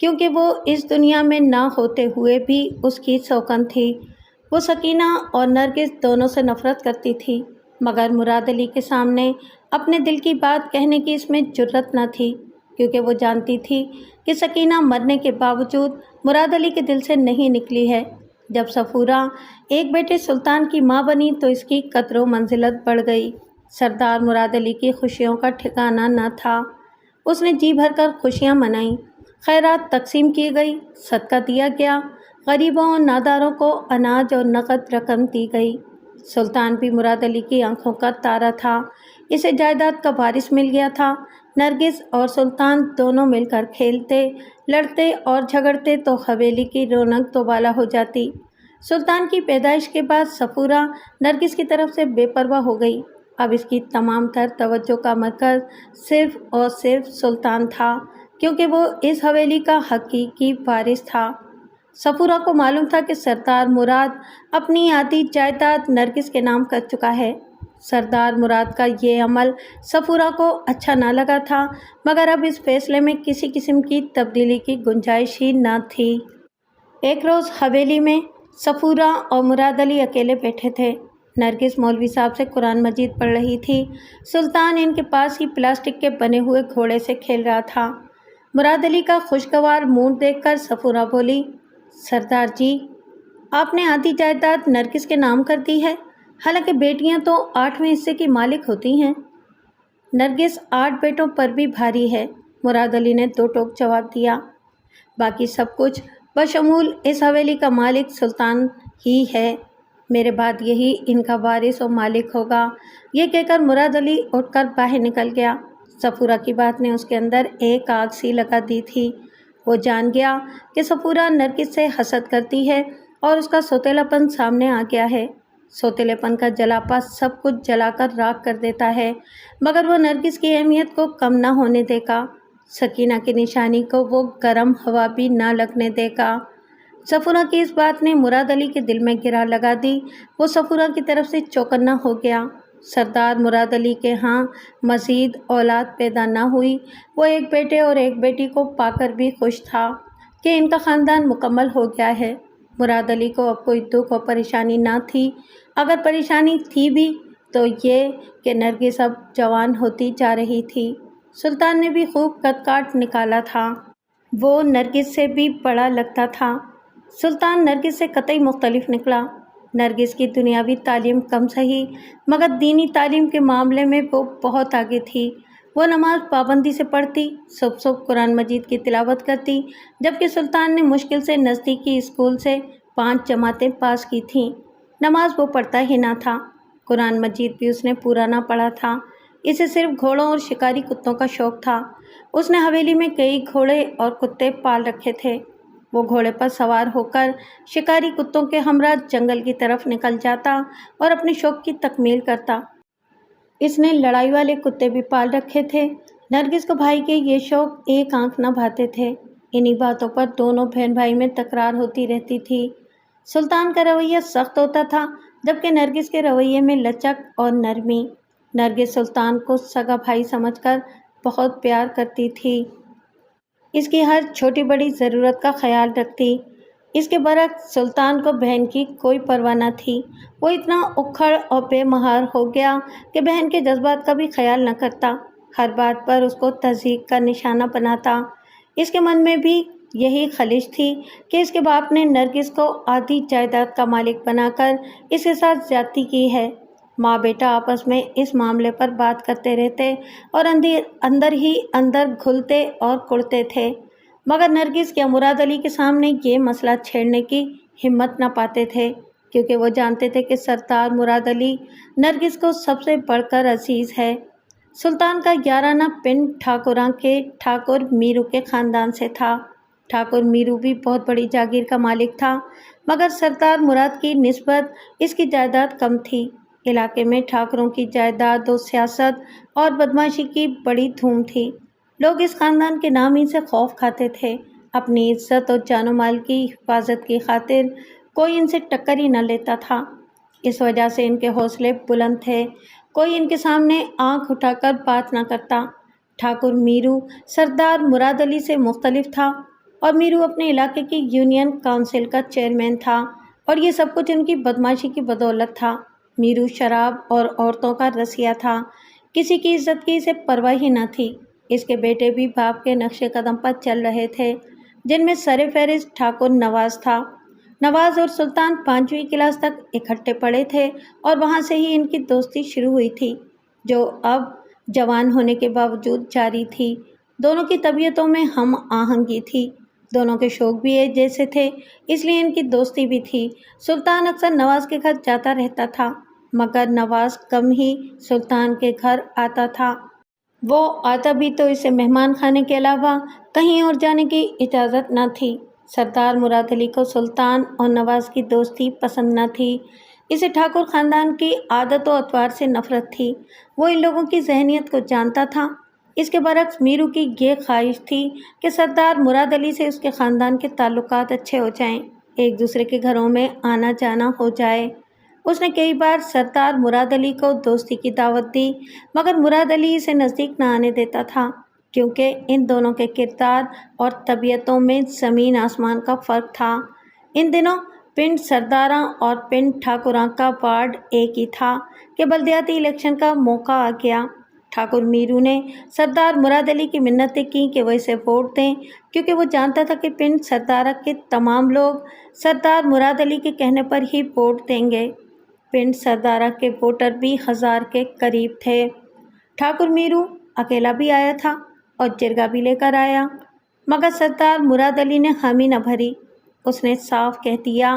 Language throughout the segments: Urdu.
کیونکہ وہ اس دنیا میں نہ ہوتے ہوئے بھی اس کی سوکن تھی۔ وہ سکینہ اور نرگس دونوں سے نفرت کرتی تھی، مگر مراد علی کے سامنے اپنے دل کی بات کہنے کی اس میں جرأت نہ تھی، کیونکہ وہ جانتی تھی کہ سکینہ مرنے کے باوجود مراد علی کے دل سے نہیں نکلی ہے۔ جب صفورہ ایک بیٹے سلطان کی ماں بنی تو اس کی قدر و منزلت بڑھ گئی۔ سردار مراد علی کی خوشیوں کا ٹھکانہ نہ تھا۔ اس نے جی بھر کر خوشیاں منائیں، خیرات تقسیم کی گئی، صدقہ دیا گیا، غریبوں اور ناداروں کو اناج اور نقد رقم دی گئی۔ سلطان بھی مراد علی کی آنکھوں کا تارا تھا، اسے جائیداد کا وارث مل گیا تھا۔ نرگس اور سلطان دونوں مل کر کھیلتے، لڑتے اور جھگڑتے تو حویلی کی رونق دوبالا ہو جاتی۔ سلطان کی پیدائش کے بعد صفورہ نرگس کی طرف سے بے پرواہ ہو گئی۔ اب اس کی تمام تر توجہ کا مرکز صرف اور صرف سلطان تھا، کیونکہ وہ اس حویلی کا حقیقی وارث تھا۔ صفورہ کو معلوم تھا کہ سردار مراد اپنی آدھی جائیداد نرگس کے نام کر چکا ہے۔ سردار مراد کا یہ عمل صفورہ کو اچھا نہ لگا تھا، مگر اب اس فیصلے میں کسی قسم کی تبدیلی کی گنجائش ہی نہ تھی۔ ایک روز حویلی میں صفورہ اور مراد علی اکیلے بیٹھے تھے۔ نرگس مولوی صاحب سے قرآن مجید پڑھ رہی تھی، سلطان ان کے پاس ہی پلاسٹک کے بنے ہوئے گھوڑے سے کھیل رہا تھا۔ مراد علی کا خوشگوار موڈ دیکھ کر صفورہ بولی، سردار جی، آپ نے آدھی جائیداد نرگس کے نام کر دی ہے، حالانکہ بیٹیاں تو 8ویں حصے کی مالک ہوتی ہیں۔ نرگس 8 بیٹوں پر بھی بھاری ہے، مراد علی نے 2 ٹوک جواب دیا۔ باقی سب کچھ بشمول اس حویلی کا مالک سلطان ہی ہے، میرے بعد یہی ان کا وارث و مالک ہوگا۔ یہ کہہ کر مراد علی اٹھ کر باہر نکل گیا۔ صفورہ کی بات نے اس کے اندر ایک آگ سی لگا دی تھی۔ وہ جان گیا کہ صفورہ نرگس سے حسد کرتی ہے اور اس کا سوتیلا پن سامنے آ گیا ہے۔ سوتیلے پن کا جلاپا سب کچھ جلا کر راکھ کر دیتا ہے، مگر وہ نرگس کی اہمیت کو کم نہ ہونے دے گا، سکینہ کی نشانی کو وہ گرم ہوا بھی نہ لگنے دے گا۔ صفورہ کی اس بات نے مراد علی کے دل میں گرا لگا دی۔ وہ صفورہ کی طرف سے چوکنا ہو گیا۔ سردار مراد علی کے ہاں مزید اولاد پیدا نہ ہوئی، وہ ایک بیٹے اور ایک بیٹی کو پا کر بھی خوش تھا کہ ان کا خاندان مکمل ہو گیا ہے۔ مراد علی کو اب کوئی دکھ اور پریشانی نہ تھی، اگر پریشانی تھی بھی تو یہ کہ نرگس اب جوان ہوتی جا رہی تھی۔ سلطان نے بھی خوب قد کاٹ نکالا تھا، وہ نرگس سے بھی بڑا لگتا تھا۔ سلطان نرگس سے قطعی مختلف نکلا۔ نرگس کی دنیاوی تعلیم کم سہی، مگر دینی تعلیم کے معاملے میں وہ بہت آگے تھی۔ وہ نماز پابندی سے پڑھتی، صبح صبح قرآن مجید کی تلاوت کرتی، جبکہ سلطان نے مشکل سے نزدیکی اسکول سے 5 جماعتیں پاس کی تھیں۔ نماز وہ پڑھتا ہی نہ تھا، قرآن مجید بھی اس نے پورا نہ پڑھا تھا۔ اسے صرف گھوڑوں اور شکاری کتوں کا شوق تھا۔ اس نے حویلی میں کئی گھوڑے اور کتے پال رکھے تھے۔ وہ گھوڑے پر سوار ہو کر شکاری کتوں کے ہمراہ جنگل کی طرف نکل جاتا اور اپنے شوق کی تکمیل کرتا۔ اس نے لڑائی والے کتے بھی پال رکھے تھے۔ نرگس کو بھائی کے یہ شوق ایک آنکھ نہ بھاتے تھے۔ انہی باتوں پر دونوں بہن بھائی میں تکرار ہوتی رہتی تھی۔ سلطان کا رویہ سخت ہوتا تھا، جبکہ نرگس کے رویے میں لچک اور نرمی۔ نرگس سلطان کو سگا بھائی سمجھ کر بہت پیار کرتی تھی، اس کی ہر چھوٹی بڑی ضرورت کا خیال رکھتی۔ اس کے برعکس سلطان کو بہن کی کوئی پرواہ نہ تھی۔ وہ اتنا اکھڑ اور بے مہار ہو گیا کہ بہن کے جذبات کا بھی خیال نہ کرتا، ہر بات پر اس کو تضحیک کا نشانہ بناتا۔ اس کے من میں بھی یہی خلش تھی کہ اس کے باپ نے نرگس کو آدھی جائیداد کا مالک بنا کر اس کے ساتھ زیادتی کی ہے۔ ماں بیٹا آپس میں اس معاملے پر بات کرتے رہتے اور اندر ہی اندر گھلتے اور کڑتے تھے، مگر نرگس یا مراد علی کے سامنے یہ مسئلہ چھیڑنے کی ہمت نہ پاتے تھے، کیونکہ وہ جانتے تھے کہ سردار مراد علی نرگس کو سب سے بڑھ کر عزیز ہے۔ سلطان کا یارانہ پن ٹھاکراں کے ٹھاکر میرو کے خاندان سے تھا۔ ٹھاکر میرو بھی بہت بڑی جاگیر کا مالک تھا، مگر سردار مراد کی نسبت اس کی جائیداد کم تھی۔ علاقے میں ٹھاکروں کی جائیداد و سیاست اور بدمعاشی کی بڑی دھوم تھی۔ لوگ اس خاندان کے نام ہی سے خوف کھاتے تھے۔ اپنی عزت اور جان و مال کی حفاظت کی خاطر کوئی ان سے ٹکر ہی نہ لیتا تھا۔ اس وجہ سے ان کے حوصلے بلند تھے، کوئی ان کے سامنے آنکھ اٹھا کر بات نہ کرتا۔ ٹھاکر میرو سردار مراد علی سے مختلف تھا اور میرو اپنے علاقے کی یونین کونسل کا چیئرمین تھا، اور یہ سب کچھ ان کی بدمعاشی کی بدولت تھا۔ میرو شراب اور عورتوں کا رسیا تھا، کسی کی عزت کی اسے پرواہ ہی نہ تھی۔ اس کے بیٹے بھی باپ کے نقش قدم پر چل رہے تھے، جن میں سر فہرست ٹھاکر نواز تھا۔ نواز اور سلطان 5ویں کلاس تک اکٹھے پڑھے تھے، اور وہاں سے ہی ان کی دوستی شروع ہوئی تھی، جو اب جوان ہونے کے باوجود جاری تھی۔ دونوں کی طبیعتوں میں ہم آہنگی تھی، دونوں کے شوق بھی ایک جیسے تھے، اس لیے ان کی دوستی بھی تھی۔ سلطان اکثر نواز کے گھر جاتا رہتا تھا، مگر نواز کم ہی سلطان کے گھر آتا تھا۔ وہ آتا بھی تو اسے مہمان خانے کے علاوہ کہیں اور جانے کی اجازت نہ تھی۔ سردار مراد علی کو سلطان اور نواز کی دوستی پسند نہ تھی، اسے ٹھاکر خاندان کی عادت و اطوار سے نفرت تھی۔ وہ ان لوگوں کی ذہنیت کو جانتا تھا۔ اس کے برعکس میرو کی یہ خواہش تھی کہ سردار مراد علی سے اس کے خاندان کے تعلقات اچھے ہو جائیں، ایک دوسرے کے گھروں میں آنا جانا ہو جائے۔ اس نے کئی بار سردار مراد علی کو دوستی کی دعوت دی، مگر مراد علی اسے نزدیک نہ آنے دیتا تھا، کیونکہ ان دونوں کے کردار اور طبیعتوں میں زمین آسمان کا فرق تھا۔ ان دنوں پنڈ سرداراں اور پنڈ ٹھاکراں کا وارڈ ایک ہی تھا کہ بلدیاتی الیکشن کا موقع آ گیا۔ ٹھاکر میرو نے سردار مراد علی کی منتیں کیں کہ وہ اسے ووٹ دیں، کیونکہ وہ جانتا تھا کہ پنڈ سردارہ کے تمام لوگ سردار مراد علی کے کہنے پر ہی ووٹ دیں گے۔ پنڈ سردارہ کے ووٹر بھی 1000 کے قریب تھے۔ ٹھاکر میرو اکیلا بھی آیا تھا اور جرگہ بھی لے کر آیا، مگر سردار مراد علی نے حامی نہ بھری۔ اس نے صاف کہہ دیا،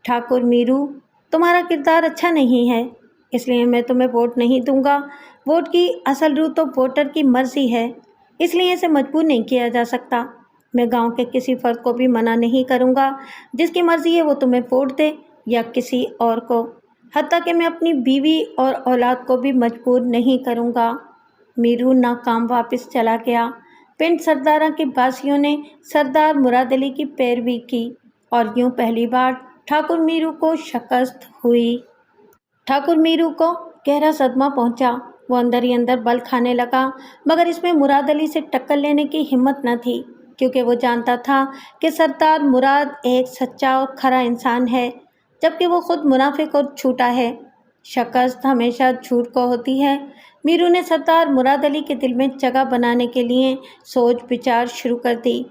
ٹھاکر میرو، تمہارا کردار اچھا نہیں ہے، اس لیے میں تمہیں ووٹ نہیں دوں گا۔ ووٹ کی اصل روح تو ووٹر کی مرضی ہے، اس لیے اسے مجبور نہیں کیا جا سکتا۔ میں گاؤں کے کسی فرد کو بھی منع نہیں کروں گا، جس کی مرضی ہے وہ تمہیں ووٹ دے یا کسی اور کو، حتیٰ کہ میں اپنی بیوی اور اولاد کو بھی مجبور نہیں کروں گا۔ میرو ناکام واپس چلا گیا۔ پنڈ سردارہ کے باسیوں نے سردار مراد علی کی پیروی کی، اور یوں پہلی بار ٹھاکر میرو کو شکست ہوئی۔ ٹھاکر میرو کو گہرا صدمہ پہنچا۔ وہ اندر ہی اندر بل کھانے لگا، مگر اس میں مراد علی سے ٹکر لینے کی ہمت نہ تھی، کیونکہ وہ جانتا تھا کہ سردار مراد ایک سچا اور کھرا انسان ہے، جبکہ وہ خود منافق اور جھوٹا ہے۔ شکست ہمیشہ جھوٹ کو ہوتی ہے۔ میرو نے سردار مراد علی کے دل میں جگہ بنانے کے لیے سوچ بچار شروع کر دی۔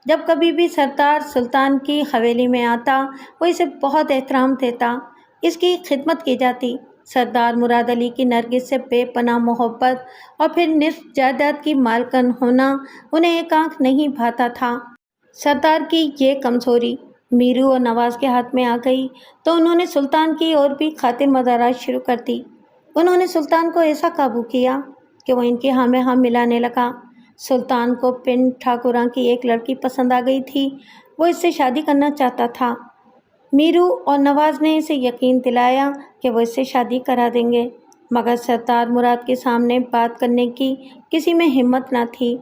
جب کبھی بھی سردار سلطان کی حویلی میں آتا، وہ اسے بہت احترام دیتا، اس کی خدمت کی جاتی۔ سردار مراد علی کی نرگس سے بے پناہ محبت اور پھر نصف جائیداد کی مالکن ہونا انہیں ایک آنکھ نہیں بھاتا تھا۔ سردار کی یہ کمزوری میرو اور نواز کے ہاتھ میں آ گئی تو انہوں نے سلطان کی اور بھی خاطر مدارات شروع کر دی۔ انہوں نے سلطان کو ایسا قابو کیا کہ وہ ان کی ہاں میں ہاں ملانے لگا۔ سلطان کو پنڈ ٹھاکراں کی ایک لڑکی پسند آ گئی تھی، وہ اس سے شادی کرنا چاہتا تھا۔ میرو اور نواز نے اسے یقین دلایا کہ وہ اس سے شادی کرا دیں گے، مگر سردار مراد کے سامنے بات کرنے کی کسی میں ہمت نہ تھی۔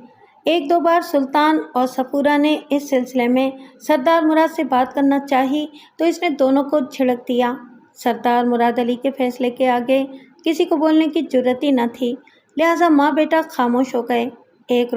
ایک دو بار سلطان اور صفورہ نے اس سلسلے میں سردار مراد سے بات کرنا چاہی تو اس نے دونوں کو جھڑک دیا۔ سردار مراد علی کے فیصلے کے آگے کسی کو بولنے کی جرأت ہی نہ تھی، لہٰذا ماں بیٹا خاموش ہو گئے۔ ایک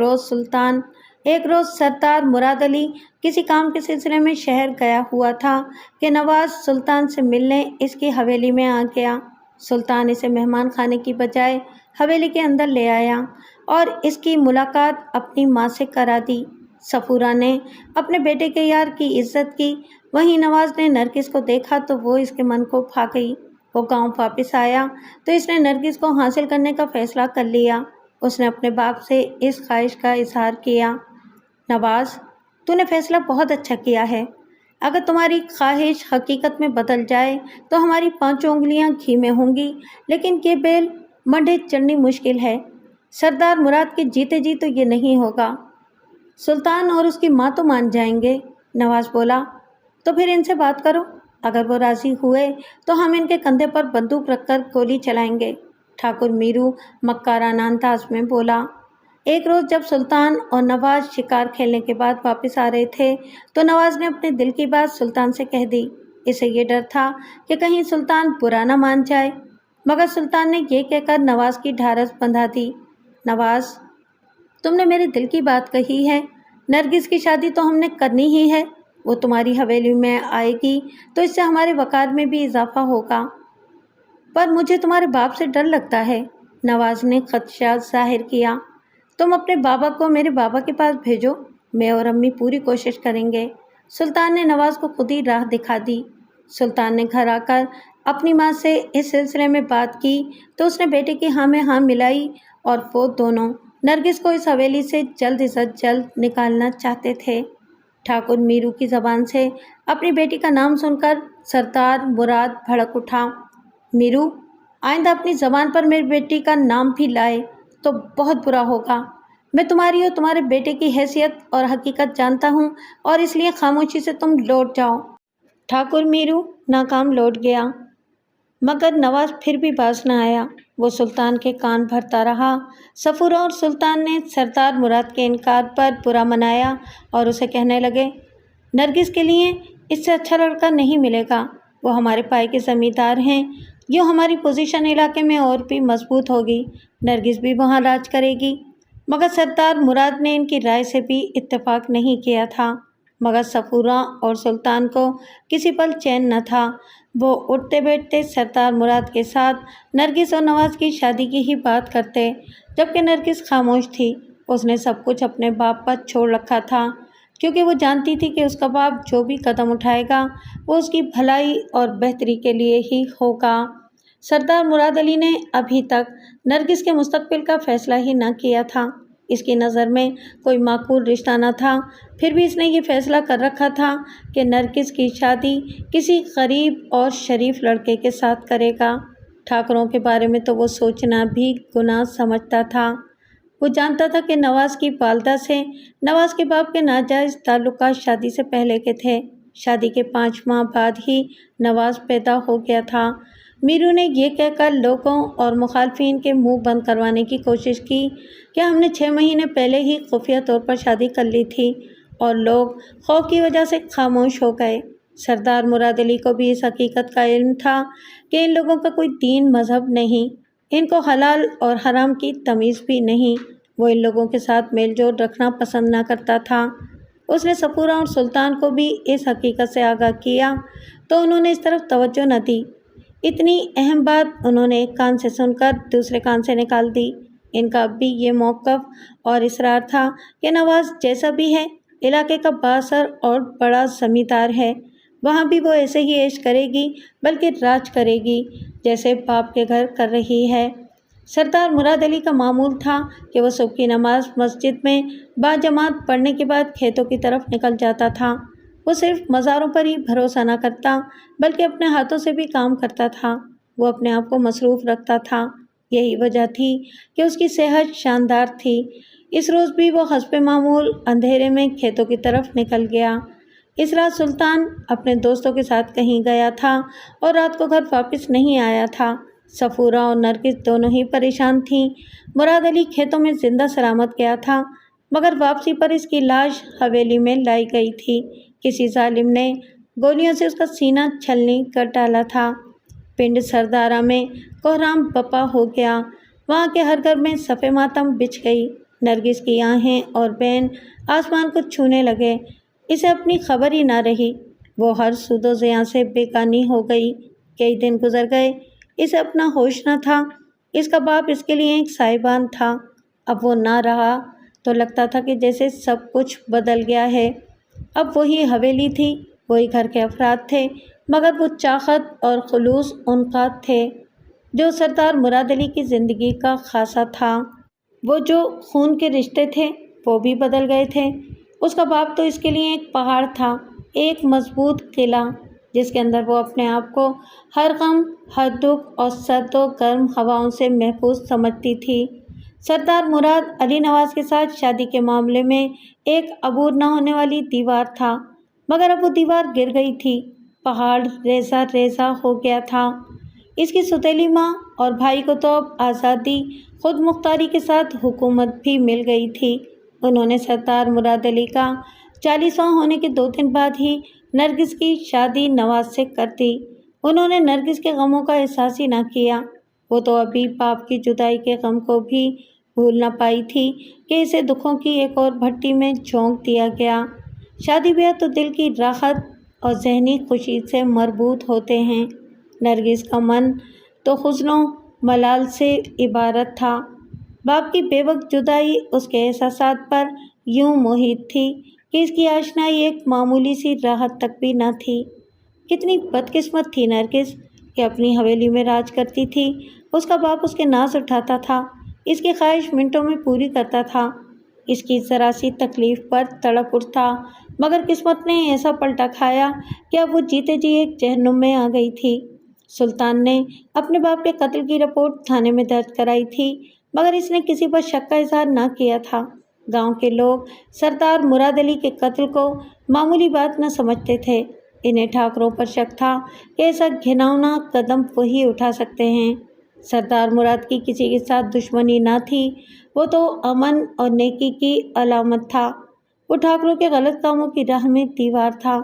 روز سردار مراد علی کسی کام کے سلسلے میں شہر گیا ہوا تھا کہ نواز سلطان سے ملنے اس کی حویلی میں آ گیا۔ سلطان اسے مہمان خانے کی بجائے حویلی کے اندر لے آیا اور اس کی ملاقات اپنی ماں سے کرا دی۔ صفورہ نے اپنے بیٹے کے یار کی عزت کی، وہیں نواز نے نرگس کو دیکھا تو وہ اس کے من کو بھا گئی۔ وہ گاؤں واپس آیا تو اس نے نرگس کو حاصل کرنے کا فیصلہ کر لیا۔ اس نے اپنے باپ سے اس خواہش کا اظہار کیا، نواز، تو نے فیصلہ بہت اچھا کیا ہے۔ اگر تمہاری خواہش حقیقت میں بدل جائے تو ہماری 5 انگلیاں گھی میں ہوں گی، لیکن یہ بیل منڈے چڑھنی مشکل ہے۔ سردار مراد کے جیتے جی تو یہ نہیں ہوگا۔ سلطان اور اس کی ماں تو مان جائیں گے، نواز بولا، تو پھر ان سے بات کرو، اگر وہ راضی ہوئے تو ہم ان کے کندھے پر بندوق رکھ کر گولی چلائیں گے۔ ٹھاکر میرو مکارانہ انداز میں بولا۔ ایک روز جب سلطان اور نواز شکار کھیلنے کے بعد واپس آ رہے تھے تو نواز نے اپنے دل کی بات سلطان سے کہہ دی۔ اسے یہ ڈر تھا کہ کہیں سلطان برا نہ مان جائے، مگر سلطان نے یہ کہہ کر نواز کی ڈھارس بندھا دی، نواز، تم نے میرے دل کی بات کہی ہے، نرگس کی شادی تو ہم نے کرنی ہی ہے، وہ تمہاری حویلی میں آئے گی تو اس سے ہمارے وقار میں بھی اضافہ ہوگا۔ پر مجھے تمہارے باپ سے ڈر لگتا ہے، نواز نے خدشہ ظاہر کیا۔ تم اپنے بابا کو میرے بابا کے پاس بھیجو، میں اور امی پوری کوشش کریں گے۔ سلطان نے نواز کو خود ہی راہ دکھا دی۔ سلطان نے گھر آ کر اپنی ماں سے اس سلسلے میں بات کی تو اس نے بیٹے کی ہاں میں ہاں ملائی، اور وہ دونوں نرگس کو اس حویلی سے جلد از جلد نکالنا چاہتے تھے۔ ٹھاکر میرو کی زبان سے اپنی بیٹی کا نام سن کر سردار مراد بھڑک اٹھا۔ میرو، آئندہ اپنی زبان پر میری بیٹی کا نام بھی لائے تو بہت برا ہوگا۔ میں تمہاری اور تمہارے بیٹے کی حیثیت اور حقیقت جانتا ہوں، اور اس لیے خاموشی سے تم لوٹ جاؤ۔ ٹھاکر میرو ناکام لوٹ گیا، مگر نواز پھر بھی باز نہ آیا۔ وہ سلطان کے کان بھرتا رہا۔ صفورہ اور سلطان نے سردار مراد کے انکار پر برا منایا اور اسے کہنے لگے، نرگس کے لیے اس سے اچھا لڑکا نہیں ملے گا۔ وہ ہمارے پائے کے زمیندار ہیں، یوں ہماری پوزیشن علاقے میں اور بھی مضبوط ہوگی، نرگس بھی وہاں راج کرے گی۔ مگر سردار مراد نے ان کی رائے سے بھی اتفاق نہیں کیا تھا، مگر صفورہ اور سلطان کو کسی پل چین نہ تھا۔ وہ اٹھتے بیٹھتے سردار مراد کے ساتھ نرگس اور نواز کی شادی کی ہی بات کرتے، جبکہ نرگس خاموش تھی۔ اس نے سب کچھ اپنے باپ پر چھوڑ رکھا تھا، کیونکہ وہ جانتی تھی کہ اس کا باپ جو بھی قدم اٹھائے گا وہ اس کی بھلائی اور بہتری کے لیے ہی ہوگا۔ سردار مراد علی نے ابھی تک نرگس کے مستقبل کا فیصلہ ہی نہ کیا تھا۔ اس کی نظر میں کوئی معقول رشتہ نہ تھا، پھر بھی اس نے یہ فیصلہ کر رکھا تھا کہ نرگس کی شادی کسی غریب اور شریف لڑکے کے ساتھ کرے گا۔ ٹھاکروں کے بارے میں تو وہ سوچنا بھی گناہ سمجھتا تھا۔ وہ جانتا تھا کہ نواز کی والدہ سے نواز کے باپ کے ناجائز تعلقات شادی سے پہلے کے تھے۔ شادی کے 5 ماہ بعد ہی نواز پیدا ہو گیا تھا۔ میرو نے یہ کہہ کر لوگوں اور مخالفین کے منہ بند کروانے کی کوشش کی کہ ہم نے 6 مہینے پہلے ہی خفیہ طور پر شادی کر لی تھی، اور لوگ خوف کی وجہ سے خاموش ہو گئے۔ سردار مراد علی کو بھی اس حقیقت کا علم تھا کہ ان لوگوں کا کوئی دین مذہب نہیں، ان کو حلال اور حرام کی تمیز بھی نہیں۔ وہ ان لوگوں کے ساتھ میل جول رکھنا پسند نہ کرتا تھا۔ اس نے صفورہ اور سلطان کو بھی اس حقیقت سے آگاہ کیا تو انہوں نے اس طرف توجہ نہ دی۔ اتنی اہم بات انہوں نے ایک کان سے سن کر دوسرے کان سے نکال دی۔ ان کا اب بھی یہ موقف اور اصرار تھا کہ نواز جیسا بھی ہے، علاقے کا بااثر اور بڑا زمیندار ہے، وہاں بھی وہ ایسے ہی عیش کرے گی، بلکہ راج کرے گی جیسے باپ کے گھر کر رہی ہے۔ سردار مراد علی کا معمول تھا کہ وہ صبح کی نماز مسجد میں باجماعت پڑھنے کے بعد کھیتوں کی طرف نکل جاتا تھا۔ وہ صرف مزاروں پر ہی بھروسہ نہ کرتا، بلکہ اپنے ہاتھوں سے بھی کام کرتا تھا۔ وہ اپنے آپ کو مصروف رکھتا تھا، یہی وجہ تھی کہ اس کی صحت شاندار تھی۔ اس روز بھی وہ حسب معمول اندھیرے میں کھیتوں کی طرف نکل گیا۔ اس رات سلطان اپنے دوستوں کے ساتھ کہیں گیا تھا اور رات کو گھر واپس نہیں آیا تھا۔ صفورہ اور نرگس دونوں ہی پریشان تھیں۔ مراد علی کھیتوں میں زندہ سلامت گیا تھا، مگر واپسی پر اس کی لاش حویلی میں لائی گئی تھی۔ کسی ظالم نے گولیوں سے اس کا سینہ چھلنی کر ڈالا تھا۔ پنڈ سردارہ میں کوہرام بپا ہو گیا، وہاں کے ہر گھر میں صف ماتم بچھ گئی۔ نرگس کی آہیں اور بین آسمان کو چھونے لگے، اسے اپنی خبر ہی نہ رہی۔ وہ ہر سود و زیاں سے بیگانی ہو گئی۔ کئی دن گزر گئے، اسے اپنا ہوش نہ تھا۔ اس کا باپ اس کے لیے ایک سائبان تھا، اب وہ نہ رہا تو لگتا تھا کہ جیسے سب کچھ بدل گیا ہے۔ اب وہی حویلی تھی، وہی گھر کے افراد تھے، مگر وہ چاقت اور خلوص ان کا تھے جو سردار مراد علی کی زندگی کا خاصہ تھا۔ وہ جو خون کے رشتے تھے وہ بھی بدل گئے تھے۔ اس کا باپ تو اس کے لیے ایک پہاڑ تھا، ایک مضبوط قلعہ جس کے اندر وہ اپنے آپ کو ہر غم، ہر دکھ اور سرد و گرم ہواؤں سے محفوظ سمجھتی تھی۔ سردار مراد علی نواز کے ساتھ شادی کے معاملے میں ایک عبور نہ ہونے والی دیوار تھا، مگر اب وہ دیوار گر گئی تھی، پہاڑ ریزہ ریزہ ہو گیا تھا۔ اس کی سوتیلی ماں اور بھائی کو تو اب آزادی، خود مختاری کے ساتھ حکومت بھی مل گئی تھی۔ انہوں نے سردار مراد علی کا 40واں ہونے کے 2 دن بعد ہی نرگس کی شادی نواز سے کر دی۔ انہوں نے نرگس کے غموں کا احساس ہی نہ کیا، وہ تو ابھی باپ کی جدائی کے غم کو بھی بھول نہ پائی تھی کہ اسے دکھوں کی ایک اور بھٹی میں جھونک دیا گیا۔ شادی بیاہ تو دل کی راحت اور ذہنی خوشی سے مربوط ہوتے ہیں۔ نرگس کا من تو حزن و ملال سے عبارت تھا۔ باپ کی بے وقت جدائی اس کے احساسات پر یوں محیط تھی کہ اس کی آشنائی ایک معمولی سی راحت تک بھی نہ تھی۔ کتنی بدقسمت تھی نرگس کہ اپنی حویلی میں راج کرتی تھی۔ اس کا باپ اس کے ناز اٹھاتا تھا، اس کی خواہش منٹوں میں پوری کرتا تھا، اس کی ذرا سی تکلیف پر تڑپ اٹھتا، مگر قسمت نے ایسا پلٹا کھایا کہ اب وہ جیتے جی ایک جہنم میں آ گئی تھی۔ سلطان نے اپنے باپ کے قتل کی رپورٹ تھانے میں درج کرائی تھی، مگر اس نے کسی پر شک کا اظہار نہ کیا تھا۔ گاؤں کے لوگ سردار مراد علی کے قتل کو معمولی بات نہ سمجھتے تھے۔ انہیں ٹھاکروں پر شک تھا کہ ایسا گھناؤنا قدم وہی اٹھا سکتے ہیں۔ سردار مراد کی کسی کے ساتھ دشمنی نہ تھی، وہ تو امن اور نیکی کی علامت تھا۔ وہ ٹھاکروں کے غلط کاموں کی راہ میں دیوار تھا،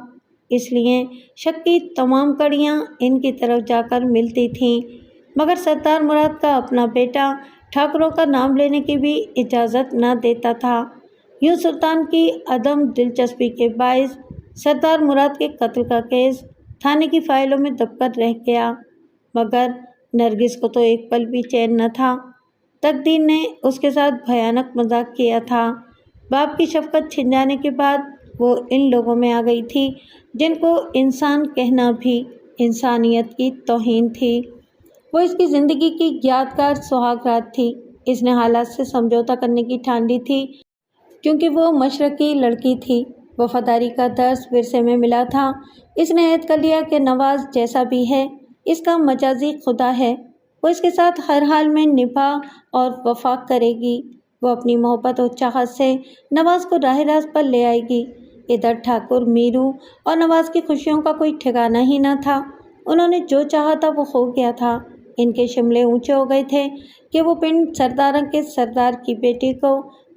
اس لیے شک کی تمام کڑیاں ان کی طرف جا کر ملتی تھیں، مگر سردار مراد کا اپنا بیٹا ٹھاکروں کا نام لینے کی بھی اجازت نہ دیتا تھا۔ یوں سلطان کی عدم دلچسپی کے باعث سردار مراد کے قتل کا کیس تھانے کی فائلوں میں دب کر رہ گیا، مگر نرگس کو تو ایک پل بھی چین نہ تھا۔ تقدیر نے اس کے ساتھ بھیانک مذاق کیا تھا۔ باپ کی شفقت چھن جانے کے بعد وہ ان لوگوں میں آ گئی تھی جن کو انسان کہنا بھی انسانیت کی توہین تھی۔ وہ اس کی زندگی کی یادگار سہاگ رات تھی۔ اس نے حالات سے سمجھوتا کرنے کی ٹھان لی تھی کیونکہ وہ مشرقی لڑکی تھی۔ وفاداری کا درس ورثے میں ملا تھا۔ اس نے عہد کر لیا کہ نواز جیسا بھی ہے اس کا مجازی خدا ہے، وہ اس کے ساتھ ہر حال میں نبھا اور وفا کرے گی۔ وہ اپنی محبت اور چاہت سے نواز کو راہ راست پر لے آئے گی۔ ادھر ٹھاکر میرو اور نواز کی خوشیوں کا کوئی ٹھکانہ ہی نہ تھا۔ انہوں نے جو چاہا تھا وہ ہو گیا تھا۔ ان کے شملے اونچے ہو گئے تھے کہ وہ پنڈ سرداراں کے سردار کی بیٹی کو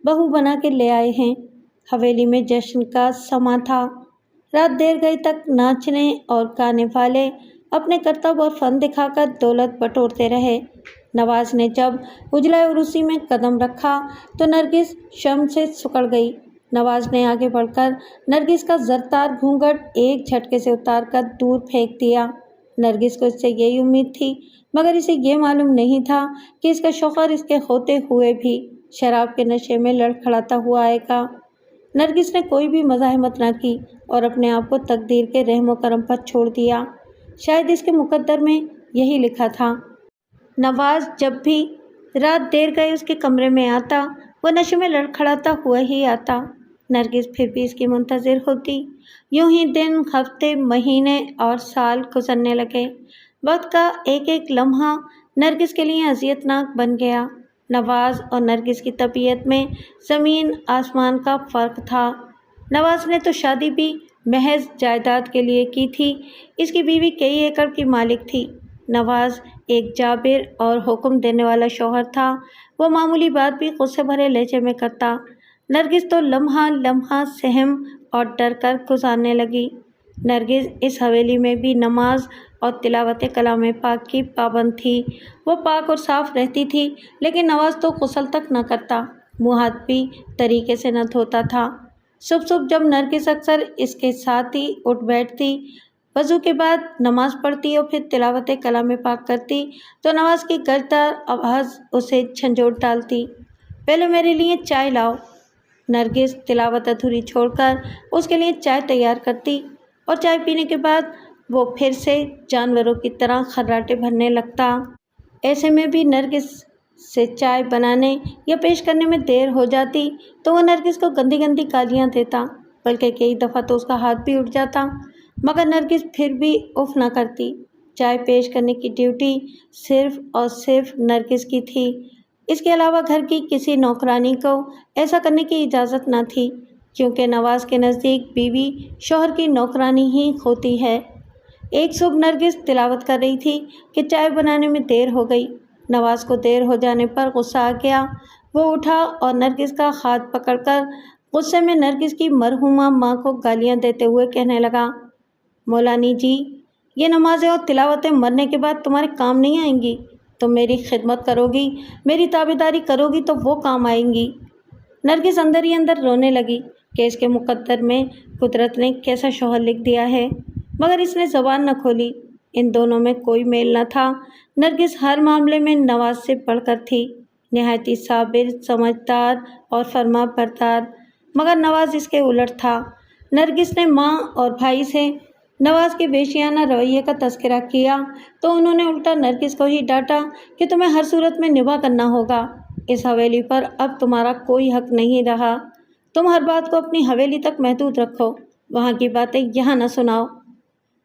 بہو بنا کے لے آئے ہیں۔ حویلی میں جشن کا سماں تھا۔ رات دیر گئی تک ناچنے اور گانے والے اپنے کرتب اور فن دکھا کر دولت بٹورتے رہے۔ نواز نے جب اجلائے عروسی میں قدم رکھا تو نرگس شرم سے سکڑ گئی۔ نواز نے آگے بڑھ کر نرگس کا زرتار گھونگھٹ ایک جھٹکے سے اتار کر دور پھینک دیا۔ نرگس کو اس سے یہی امید تھی، مگر اسے یہ معلوم نہیں تھا کہ اس کا شوہر اس کے ہوتے ہوئے بھی شراب کے نشے میں لڑکھڑاتا ہوا آئے گا۔ نرگس نے کوئی بھی مزاحمت نہ کی اور اپنے آپ کو تقدیر کے رحم و کرم پر چھوڑ دیا۔ شاید اس کے مقدر میں یہی لکھا تھا۔ نواز جب بھی رات دیر گئے اس کے کمرے میں آتا، وہ نشے میں لڑکھڑاتا ہوا ہی آتا۔ نرگس پھر بھی اس کی منتظر ہوتی۔ یوں ہی دن، ہفتے، مہینے اور سال گزرنے لگے۔ وقت کا ایک ایک لمحہ نرگس کے لیے اذیت ناک بن گیا۔ نواز اور نرگس کی طبیعت میں زمین آسمان کا فرق تھا۔ نواز نے تو شادی بھی محض جائیداد کے لیے کی تھی۔ اس کی بیوی کئی ایکڑ کی مالک تھی۔ نواز ایک جابر اور حکم دینے والا شوہر تھا۔ وہ معمولی بات بھی غصے بھرے لہجے میں کرتا۔ نرگس تو لمحہ لمحہ سہم اور ڈر کر گزارنے لگی۔ نرگس اس حویلی میں بھی نماز اور تلاوت کلام پاک کی پابند تھی۔ وہ پاک اور صاف رہتی تھی، لیکن نواز تو غسل تک نہ کرتا، منہ ہاتھ بھی طریقے سے نہ دھوتا تھا۔ صبح صبح جب نرگس اکثر اس کے ساتھ ہی اٹھ بیٹھتی، وضو کے بعد نماز پڑھتی اور پھر تلاوت کلام پاک کرتی تو نواز کی گرجدار آواز اسے جھنجھوڑ ڈالتی، پہلے میرے لیے چائے لاؤ۔ نرگس تلاوت ادھوری چھوڑ کر اس کے لیے چائے تیار کرتی اور چائے پینے کے بعد وہ پھر سے جانوروں کی طرح خراٹے بھرنے لگتا۔ ایسے میں بھی نرگس سے چائے بنانے یا پیش کرنے میں دیر ہو جاتی تو وہ نرگس کو گندی گندی گالیاں دیتا، بلکہ کئی دفعہ تو اس کا ہاتھ بھی اٹھ جاتا، مگر نرگس پھر بھی اف نہ کرتی۔ چائے پیش کرنے کی ڈیوٹی صرف اور صرف نرگس کی تھی۔ اس کے علاوہ گھر کی کسی نوکرانی کو ایسا کرنے کی اجازت نہ تھی، کیونکہ نواز کے نزدیک بیوی شوہر کی نوکرانی ہی ہوتی ہے۔ ایک صبح نرگس تلاوت کر رہی تھی کہ چائے بنانے میں دیر ہو گئی۔ نواز کو دیر ہو جانے پر غصہ آ گیا۔ وہ اٹھا اور نرگس کا ہاتھ پکڑ کر غصے میں نرگس کی مرحومہ ماں کو گالیاں دیتے ہوئے کہنے لگا، مولانی جی، یہ نمازیں اور تلاوتیں مرنے کے بعد تمہارے کام نہیں آئیں گی۔ تم میری خدمت کرو گی، میری تابعداری کرو گی تو وہ کام آئیں گی۔ نرگس اندر ہی اندر رونے لگی کہ اس کے مقدر میں قدرت نے کیسا شوہر لکھ دیا ہے، مگر اس نے زبان نہ کھولی۔ ان دونوں میں کوئی میل نہ تھا۔ نرگس ہر معاملے میں نواز سے بڑھ کر تھی، نہایت ہی صابر، سمجھدار اور فرما بردار، مگر نواز اس کے الٹ تھا۔ نرگس نے ماں اور بھائی سے نواز کے وحشیانہ رویے کا تذکرہ کیا تو انہوں نے الٹا نرگس کو ہی ڈانٹا کہ تمہیں ہر صورت میں نباہ کرنا ہوگا، اس حویلی پر اب تمہارا کوئی حق نہیں رہا، تم ہر بات کو اپنی حویلی تک محدود رکھو، وہاں کی باتیں یہاں نہ سناؤ۔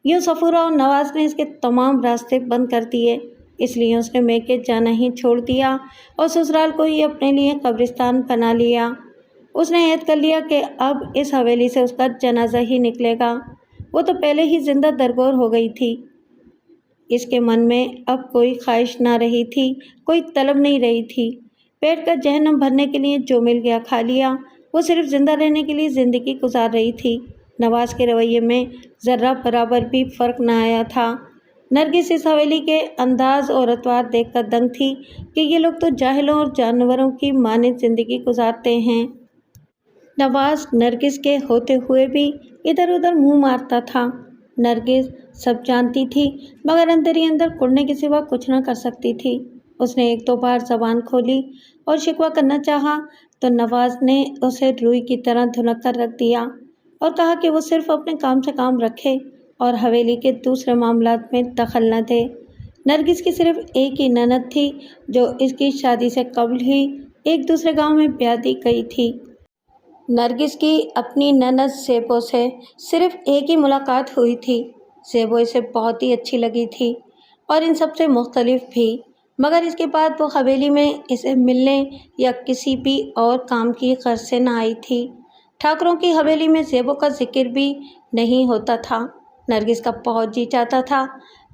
یوں صفورہ اور نواز نے اس کے تمام راستے بند کر دیے، اس لیے اس نے میکے جانا ہی چھوڑ دیا اور سسرال کو ہی اپنے لیے قبرستان بنا لیا۔ اس نے عہد کر لیا کہ اب اس حویلی سے اس کا جنازہ ہی نکلے گا۔ وہ تو پہلے ہی زندہ درگور ہو گئی تھی، اس کے من میں اب کوئی خواہش نہ رہی تھی، کوئی طلب نہیں رہی تھی۔ پیٹ کا جہنم بھرنے کے لیے جو مل گیا کھا لیا، وہ صرف زندہ رہنے کے لیے زندگی گزار رہی تھی۔ نواز کے رویے میں ذرہ برابر بھی فرق نہ آیا تھا۔ نرگس اس حویلی کے انداز اور اتوار دیکھ کر دنگ تھی کہ یہ لوگ تو جاہلوں اور جانوروں کی مانند زندگی گزارتے ہیں۔ نواز نرگس کے ہوتے ہوئے بھی ادھر ادھر منہ مارتا تھا۔ نرگس سب جانتی تھی مگر اندر ہی اندر کڑنے کے سوا کچھ نہ کر سکتی تھی۔ اس نے ایک دو بار زبان کھولی اور شکوہ کرنا چاہا تو نواز نے اسے روئی کی طرح دھنک کر رکھ دیا اور کہا کہ وہ صرف اپنے کام سے کام رکھے اور حویلی کے دوسرے معاملات میں دخل نہ دے۔ نرگس کی صرف ایک ہی نند تھی جو اس کی شادی سے قبل ہی ایک دوسرے گاؤں میں بیاہ دی گئی تھی۔ نرگس کی اپنی نند زیبو سے صرف ایک ہی ملاقات ہوئی تھی۔ زیبو اسے بہت ہی اچھی لگی تھی اور ان سب سے مختلف بھی، مگر اس کے بعد وہ حویلی میں اسے ملنے یا کسی بھی اور کام کی غرض سے نہ آئی تھی۔ ٹھاکروں کی حویلی میں زیبو کا ذکر بھی نہیں ہوتا تھا۔ نرگس کا بہت جی چاہتا تھا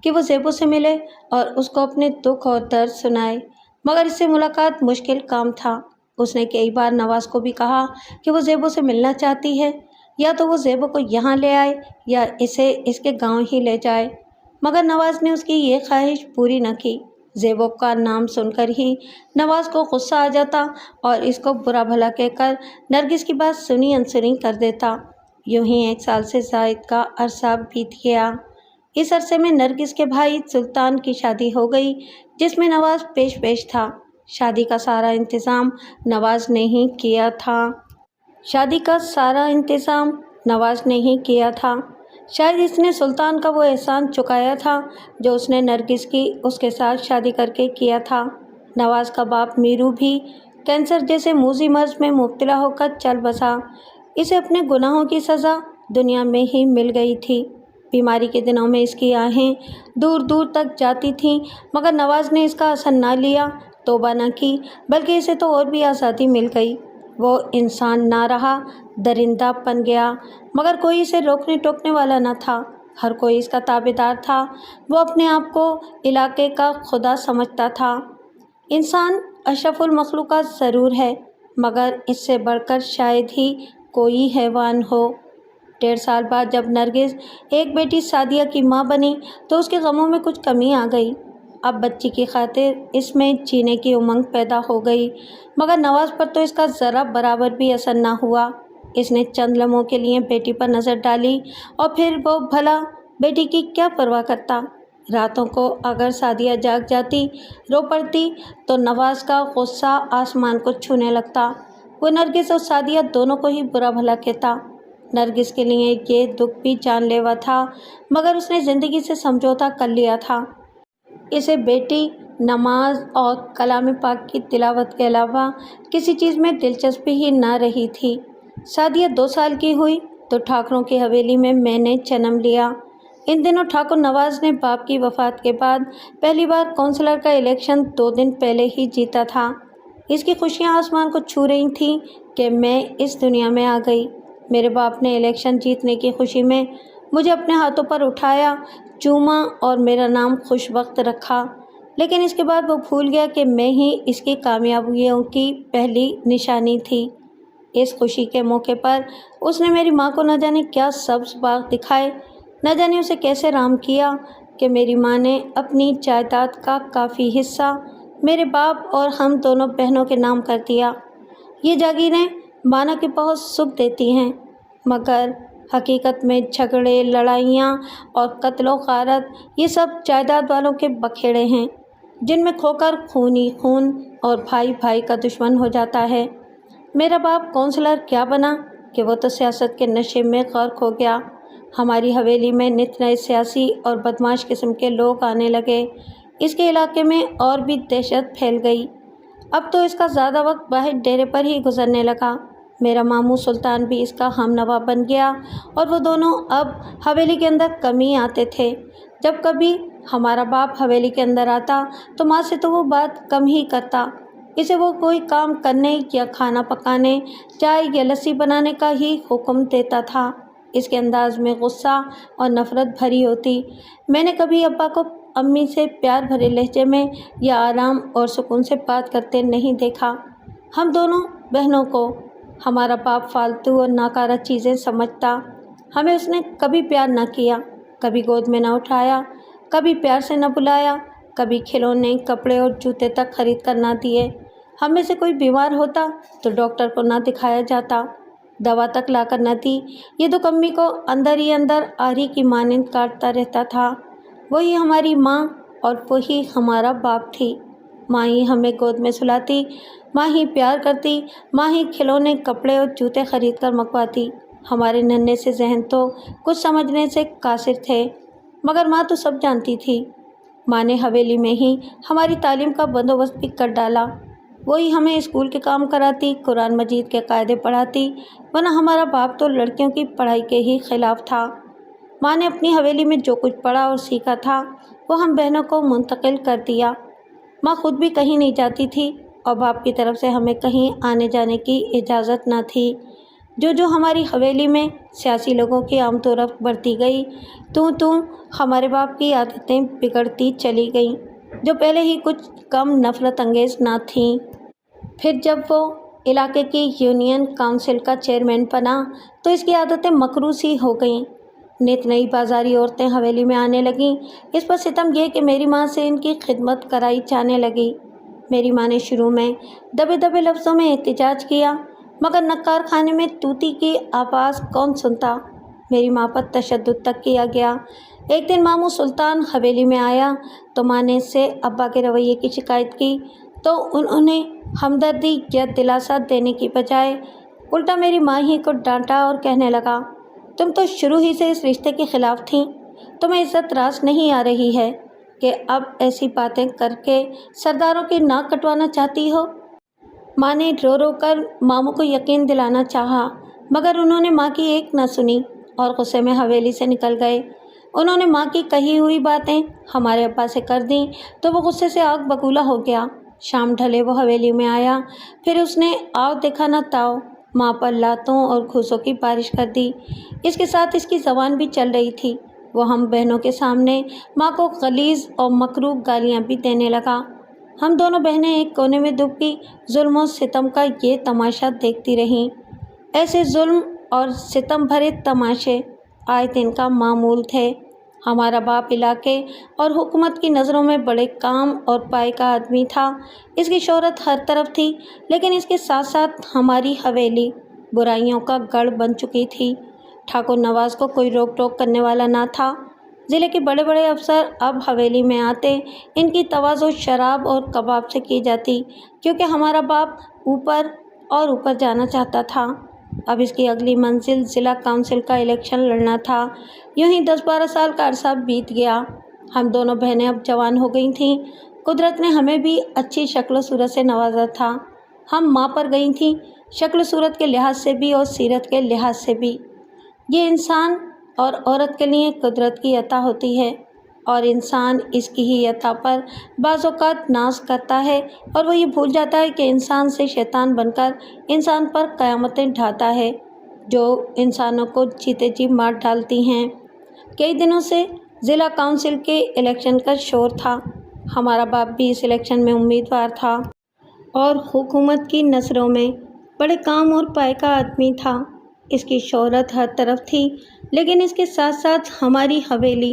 کہ وہ زیبو سے ملے اور اس کو اپنے دکھ اور درد سنائے، مگر اس سے ملاقات مشکل کام تھا۔ اس نے کئی بار نواز کو بھی کہا کہ وہ زیبو سے ملنا چاہتی ہے، یا تو وہ زیبو کو یہاں لے آئے یا اسے اس کے گاؤں ہی لے جائے، مگر نواز نے اس کی یہ خواہش پوری نہ کی۔ زیبو کا نام سن کر ہی نواز کو غصہ آ جاتا اور اس کو برا بھلا کہہ کر نرگس کی بات سنی انسنی کر دیتا۔ یوں ہی 1 سال سے زائد کا عرصہ بیت گیا۔ اس عرصے میں نرگس کے بھائی سلطان کی شادی ہو گئی جس میں نواز پیش تھا۔ شادی کا سارا انتظام نواز نے ہی کیا تھا۔ شاید اس نے سلطان کا وہ احسان چکایا تھا جو اس نے نرگس کی اس کے ساتھ شادی کر کے کیا تھا۔ نواز کا باپ میرو بھی کینسر جیسے موذی مرض میں مبتلا ہو کر چل بسا۔ اسے اپنے گناہوں کی سزا دنیا میں ہی مل گئی تھی۔ بیماری کے دنوں میں اس کی آہیں دور دور تک جاتی تھیں، مگر نواز نے اس کا اثر نہ لیا، توبہ نہ کی، بلکہ اسے تو اور بھی آزادی مل گئی۔ وہ انسان نہ رہا، درندہ بن گیا، مگر کوئی اسے روکنے ٹوکنے والا نہ تھا، ہر کوئی اس کا تابعدار تھا۔ وہ اپنے آپ کو علاقے کا خدا سمجھتا تھا۔ انسان اشرف المخلوقات ضرور ہے، مگر اس سے بڑھ کر شاید ہی کوئی حیوان ہو۔ 1.5 سال بعد جب نرگس ایک بیٹی سعدیہ کی ماں بنی تو اس کے غموں میں کچھ کمی آ گئی۔ اب بچی کی خاطر اس میں جینے کی امنگ پیدا ہو گئی، مگر نواز پر تو اس کا ذرہ برابر بھی اثر نہ ہوا۔ اس نے چند لمحوں کے لیے بیٹی پر نظر ڈالی اور پھر وہ بھلا بیٹی کی کیا پرواہ کرتا۔ راتوں کو اگر سعدیہ جاگ جاتی، رو پڑتی تو نواز کا غصہ آسمان کو چھونے لگتا۔ وہ نرگس اور سعدیہ دونوں کو ہی برا بھلا کہتا۔ نرگس کے لیے یہ دکھ بھی جان لیوا تھا، مگر اس نے زندگی سے سمجھوتا کر لیا تھا۔ اسے بیٹی، نماز اور کلام پاک کی تلاوت کے علاوہ کسی چیز میں دلچسپی ہی نہ رہی تھی۔ سعدیہ 2 سال کی ہوئی تو ٹھاکروں کی حویلی میں نے جنم لیا۔ ان دنوں ٹھاکر نواز نے باپ کی وفات کے بعد پہلی بار کونسلر کا الیکشن 2 دن پہلے ہی جیتا تھا۔ اس کی خوشیاں آسمان کو چھو رہی تھیں کہ میں اس دنیا میں آ گئی۔ میرے باپ نے الیکشن جیتنے کی خوشی میں مجھے اپنے ہاتھوں پر اٹھایا، چوما اور میرا نام خوش وقت رکھا، لیکن اس کے بعد وہ بھول گیا کہ میں ہی اس کی کامیابیوں کی پہلی نشانی تھی۔ اس خوشی کے موقع پر اس نے میری ماں کو نہ جانے کیا سبز باغ دکھائے، نہ جانے اسے کیسے رام کیا، کہ میری ماں نے اپنی جائیداد کا کافی حصہ میرے باپ اور ہم دونوں بہنوں کے نام کر دیا۔ یہ جاگیریں مانا کہ بہت سکھ دیتی ہیں، مگر حقیقت میں جھگڑے، لڑائیاں اور قتل و غارت یہ سب جائیداد والوں کے بکھیڑے ہیں، جن میں کھو کر خون ہی خون اور بھائی بھائی کا دشمن ہو جاتا ہے۔ میرا باپ کونسلر کیا بنا کہ وہ تو سیاست کے نشے میں غرق ہو گیا۔ ہماری حویلی میں نت نئے سیاسی اور بدمعاش قسم کے لوگ آنے لگے۔ اس کے علاقے میں اور بھی دہشت پھیل گئی۔ اب تو اس کا زیادہ وقت واحد ڈیرے پر ہی گزرنے لگا۔ میرا ماموں سلطان بھی اس کا ہم نوا بن گیا اور وہ دونوں اب حویلی کے اندر کم ہی آتے تھے۔ جب کبھی ہمارا باپ حویلی کے اندر آتا تو ماں سے تو وہ بات کم ہی کرتا، اسے وہ کوئی کام کرنے یا کھانا پکانے، چائے یا لسی بنانے کا ہی حکم دیتا تھا۔ اس کے انداز میں غصہ اور نفرت بھری ہوتی۔ میں نے کبھی ابا کو امی سے پیار بھرے لہجے میں یا آرام اور سکون سے بات کرتے نہیں دیکھا۔ ہم دونوں بہنوں کو ہمارا باپ فالتو اور ناکارہ چیزیں سمجھتا۔ ہمیں اس نے کبھی پیار نہ کیا، کبھی گود میں نہ اٹھایا، کبھی پیار سے نہ بلایا، کبھی کھلونے، کپڑے اور جوتے تک خرید کر نہ دیے۔ ہم میں سے کوئی بیمار ہوتا تو ڈاکٹر کو نہ دکھایا جاتا، دوا تک لا کر نہ دی۔ یہ دکھ امی کو اندر ہی اندر آری کی مانند کاٹتا رہتا تھا۔ وہی ہماری ماں اور وہی ہمارا باپ تھی۔ ماں ہی ہمیں گود میں سلاتی، ماں ہی پیار کرتی، ماں ہی کھلونے، کپڑے اور جوتے خرید کر منگواتی۔ ہمارے ننھے سے ذہن تو کچھ سمجھنے سے قاصر تھے، مگر ماں تو سب جانتی تھی۔ ماں نے حویلی میں ہی ہماری تعلیم کا بندوبست بھی کر ڈالا۔ وہی ہمیں اسکول کے کام کراتی، قرآن مجید کے قاعدے پڑھاتی، ورنہ ہمارا باپ تو لڑکیوں کی پڑھائی کے ہی خلاف تھا۔ ماں نے اپنی حویلی میں جو کچھ پڑھا اور سیکھا تھا وہ ہم بہنوں کو منتقل کر دیا۔ ماں خود بھی کہیں نہیں جاتی تھی اور باپ کی طرف سے ہمیں کہیں آنے جانے کی اجازت نہ تھی۔ جو ہماری حویلی میں سیاسی لوگوں کی آمد و رفت بڑھتی گئی تو ہمارے باپ کی عادتیں بگڑتی چلی گئیں، جو پہلے ہی کچھ کم نفرت انگیز نہ تھیں۔ پھر جب وہ علاقے کی یونین کونسل کا چیئرمین بنا تو اس کی عادتیں مکروہ سی ہو گئیں۔ نت نئی بازاری عورتیں حویلی میں آنے لگیں۔ اس پر ستم یہ کہ میری ماں سے ان کی خدمت کرائی جانے لگی۔ میری ماں نے شروع میں دبے دبے لفظوں میں احتجاج کیا، مگر نکار خانے میں طوطی کی آواز کون سنتا۔ میری ماں پر تشدد تک کیا گیا۔ ایک دن ماموں سلطان حویلی میں آیا تو ماں نے اس سے ابا کے رویے کی شکایت کی تو انہوں نے ہمدردی یا دلاسا دینے کی بجائے الٹا میری ماں ہی کو ڈانٹا اور کہنے لگا، تم تو شروع ہی سے اس رشتے کے خلاف تھیں، تمہیں عزت راست نہیں آ رہی ہے کہ اب ایسی باتیں کر کے سرداروں کی ناک کٹوانا چاہتی ہو۔ ماں نے رو رو کر ماموں کو یقین دلانا چاہا، مگر انہوں نے ماں کی ایک نہ سنی اور غصے میں حویلی سے نکل گئے۔ انہوں نے ماں کی کہی ہوئی باتیں ہمارے ابا سے کر دیں تو وہ غصے سے آگ بگولا ہو گیا۔ شام ڈھلے وہ حویلی میں آیا، پھر اس نے آؤ دیکھا نہ تاؤ، ماں پر لاتوں اور گھوسوں کی بارش کر دی۔ اس کے ساتھ اس کی زبان بھی چل رہی تھی۔ وہ ہم بہنوں کے سامنے ماں کو غلیظ اور مکروہ گالیاں بھی دینے لگا۔ ہم دونوں بہنیں ایک کونے میں دب کی ظلم و ستم کا یہ تماشا دیکھتی رہیں۔ ایسے ظلم اور ستم بھرے تماشے آئے دن کا معمول تھے۔ ہمارا باپ علاقے اور حکومت کی نظروں میں بڑے کام اور پائے کا آدمی تھا۔ اس کی شہرت ہر طرف تھی، لیکن اس کے ساتھ ساتھ ہماری حویلی برائیوں کا گڑھ بن چکی تھی۔ ٹھاکر نواز کو کوئی روک ٹوک کرنے والا نہ تھا۔ ضلع کے بڑے بڑے افسر اب حویلی میں آتے، ان کی تواضع شراب اور کباب سے کی جاتی، کیونکہ ہمارا باپ اوپر اور اوپر جانا چاہتا تھا۔ اب اس کی اگلی منزل ضلع کونسل کا الیکشن لڑنا تھا۔ یوں ہی 10-12 سال کا عرصہ بیت گیا۔ ہم دونوں بہنیں اب جوان ہو گئی تھیں۔ قدرت نے ہمیں بھی اچھی شکل و صورت سے نوازا تھا۔ ہم ماں پر گئی تھیں، شکل و صورت کے لحاظ سے بھی اور سیرت کے لحاظ سے بھی۔ یہ انسان اور عورت کے لیے قدرت کی عطا ہوتی ہے، اور انسان اس کی ہی عطا پر بعض اوقات ناز کرتا ہے، اور وہ یہ بھول جاتا ہے کہ انسان سے شیطان بن کر انسان پر قیامتیں ڈھاتا ہے، جو انسانوں کو جیتے جی مار ڈالتی ہیں۔ کئی دنوں سے ضلع کونسل کے الیکشن کا شور تھا۔ ہمارا باپ بھی اس الیکشن میں امیدوار تھا اور حکومت کی نظروں میں بڑے کام اور پائے کا آدمی تھا۔ اس کی شہرت ہر طرف تھی، لیکن اس کے ساتھ ساتھ ہماری حویلی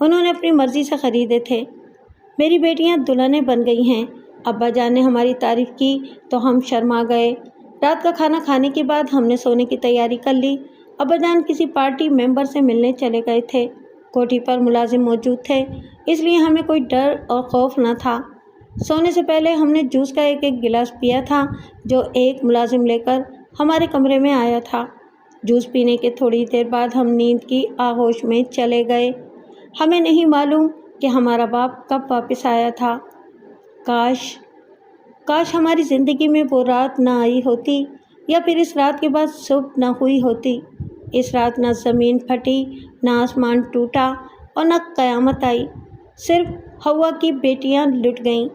انہوں نے اپنی مرضی سے خریدے تھے۔ میری بیٹیاں دلہنیں بن گئی ہیں۔ ابا جان نے ہماری تعریف کی تو ہم شرما گئے۔ رات کا کھانا کھانے کے بعد ہم نے سونے کی تیاری کر لی۔ ابا جان کسی پارٹی ممبر سے ملنے چلے گئے تھے۔ کوٹھی پر ملازم موجود تھے، اس لیے ہمیں کوئی ڈر اور خوف نہ تھا۔ سونے سے پہلے ہم نے جوس کا ایک گلاس پیا تھا جو ایک ملازم لے کر ہمارے کمرے میں آیا تھا۔ جوس پینے کے تھوڑی دیر بعد ہم نیند کی آغوش میں چلے گئے۔ ہمیں نہیں معلوم کہ ہمارا باپ کب واپس آیا تھا۔ کاش ہماری زندگی میں وہ رات نہ آئی ہوتی، یا پھر اس رات کے بعد صبح نہ ہوئی ہوتی۔ اس رات نہ زمین پھٹی، نہ آسمان ٹوٹا اور نہ قیامت آئی، صرف ہوا کی بیٹیاں لٹ گئیں۔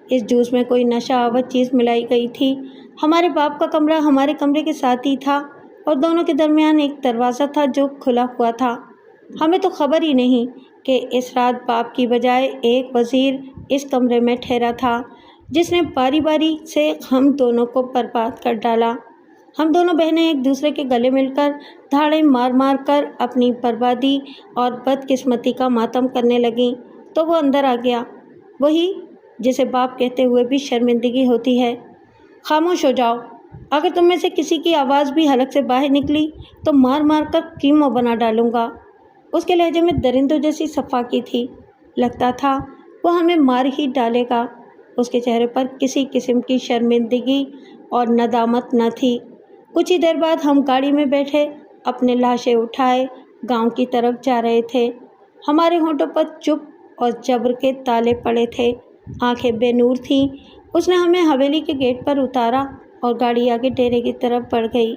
اس جوس میں کوئی نشہ آور چیز ملائی گئی تھی۔ ہمارے باپ کا کمرہ ہمارے کمرے کے ساتھ ہی تھا اور دونوں کے درمیان ایک دروازہ تھا جو کھلا ہوا تھا۔ ہمیں تو خبر ہی نہیں کہ اس رات باپ کی بجائے ایک وزیر اس کمرے میں ٹھہرا تھا جس نے باری باری سے ہم دونوں کو برباد کر ڈالا۔ ہم دونوں بہنیں ایک دوسرے کے گلے مل کر دھاڑیں مار مار کر اپنی بربادی اور بدقسمتی کا ماتم کرنے لگیں تو وہ اندر آ گیا، وہی جسے باپ کہتے ہوئے بھی شرمندگی ہوتی ہے۔ خاموش ہو جاؤ، اگر تم میں سے کسی کی آواز بھی حلق سے باہر نکلی تو مار مار کر کیموں بنا ڈالوں گا۔ اس کے لہجے میں درندوں جیسی صفاقی تھی، لگتا تھا وہ ہمیں مار ہی ڈالے گا۔ اس کے چہرے پر کسی قسم کی شرمندگی اور ندامت نہ تھی۔ کچھ ہی دیر بعد ہم گاڑی میں بیٹھے اپنے لاشیں اٹھائے گاؤں کی طرف جا رہے تھے۔ ہمارے ہونٹوں پر چپ اور جبر کے تالے پڑے تھے، آنکھیں بے نور تھیں۔ اس نے ہمیں حویلی کے گیٹ پر اتارا اور گاڑی آگے ڈیرے کی طرف بڑھ گئی۔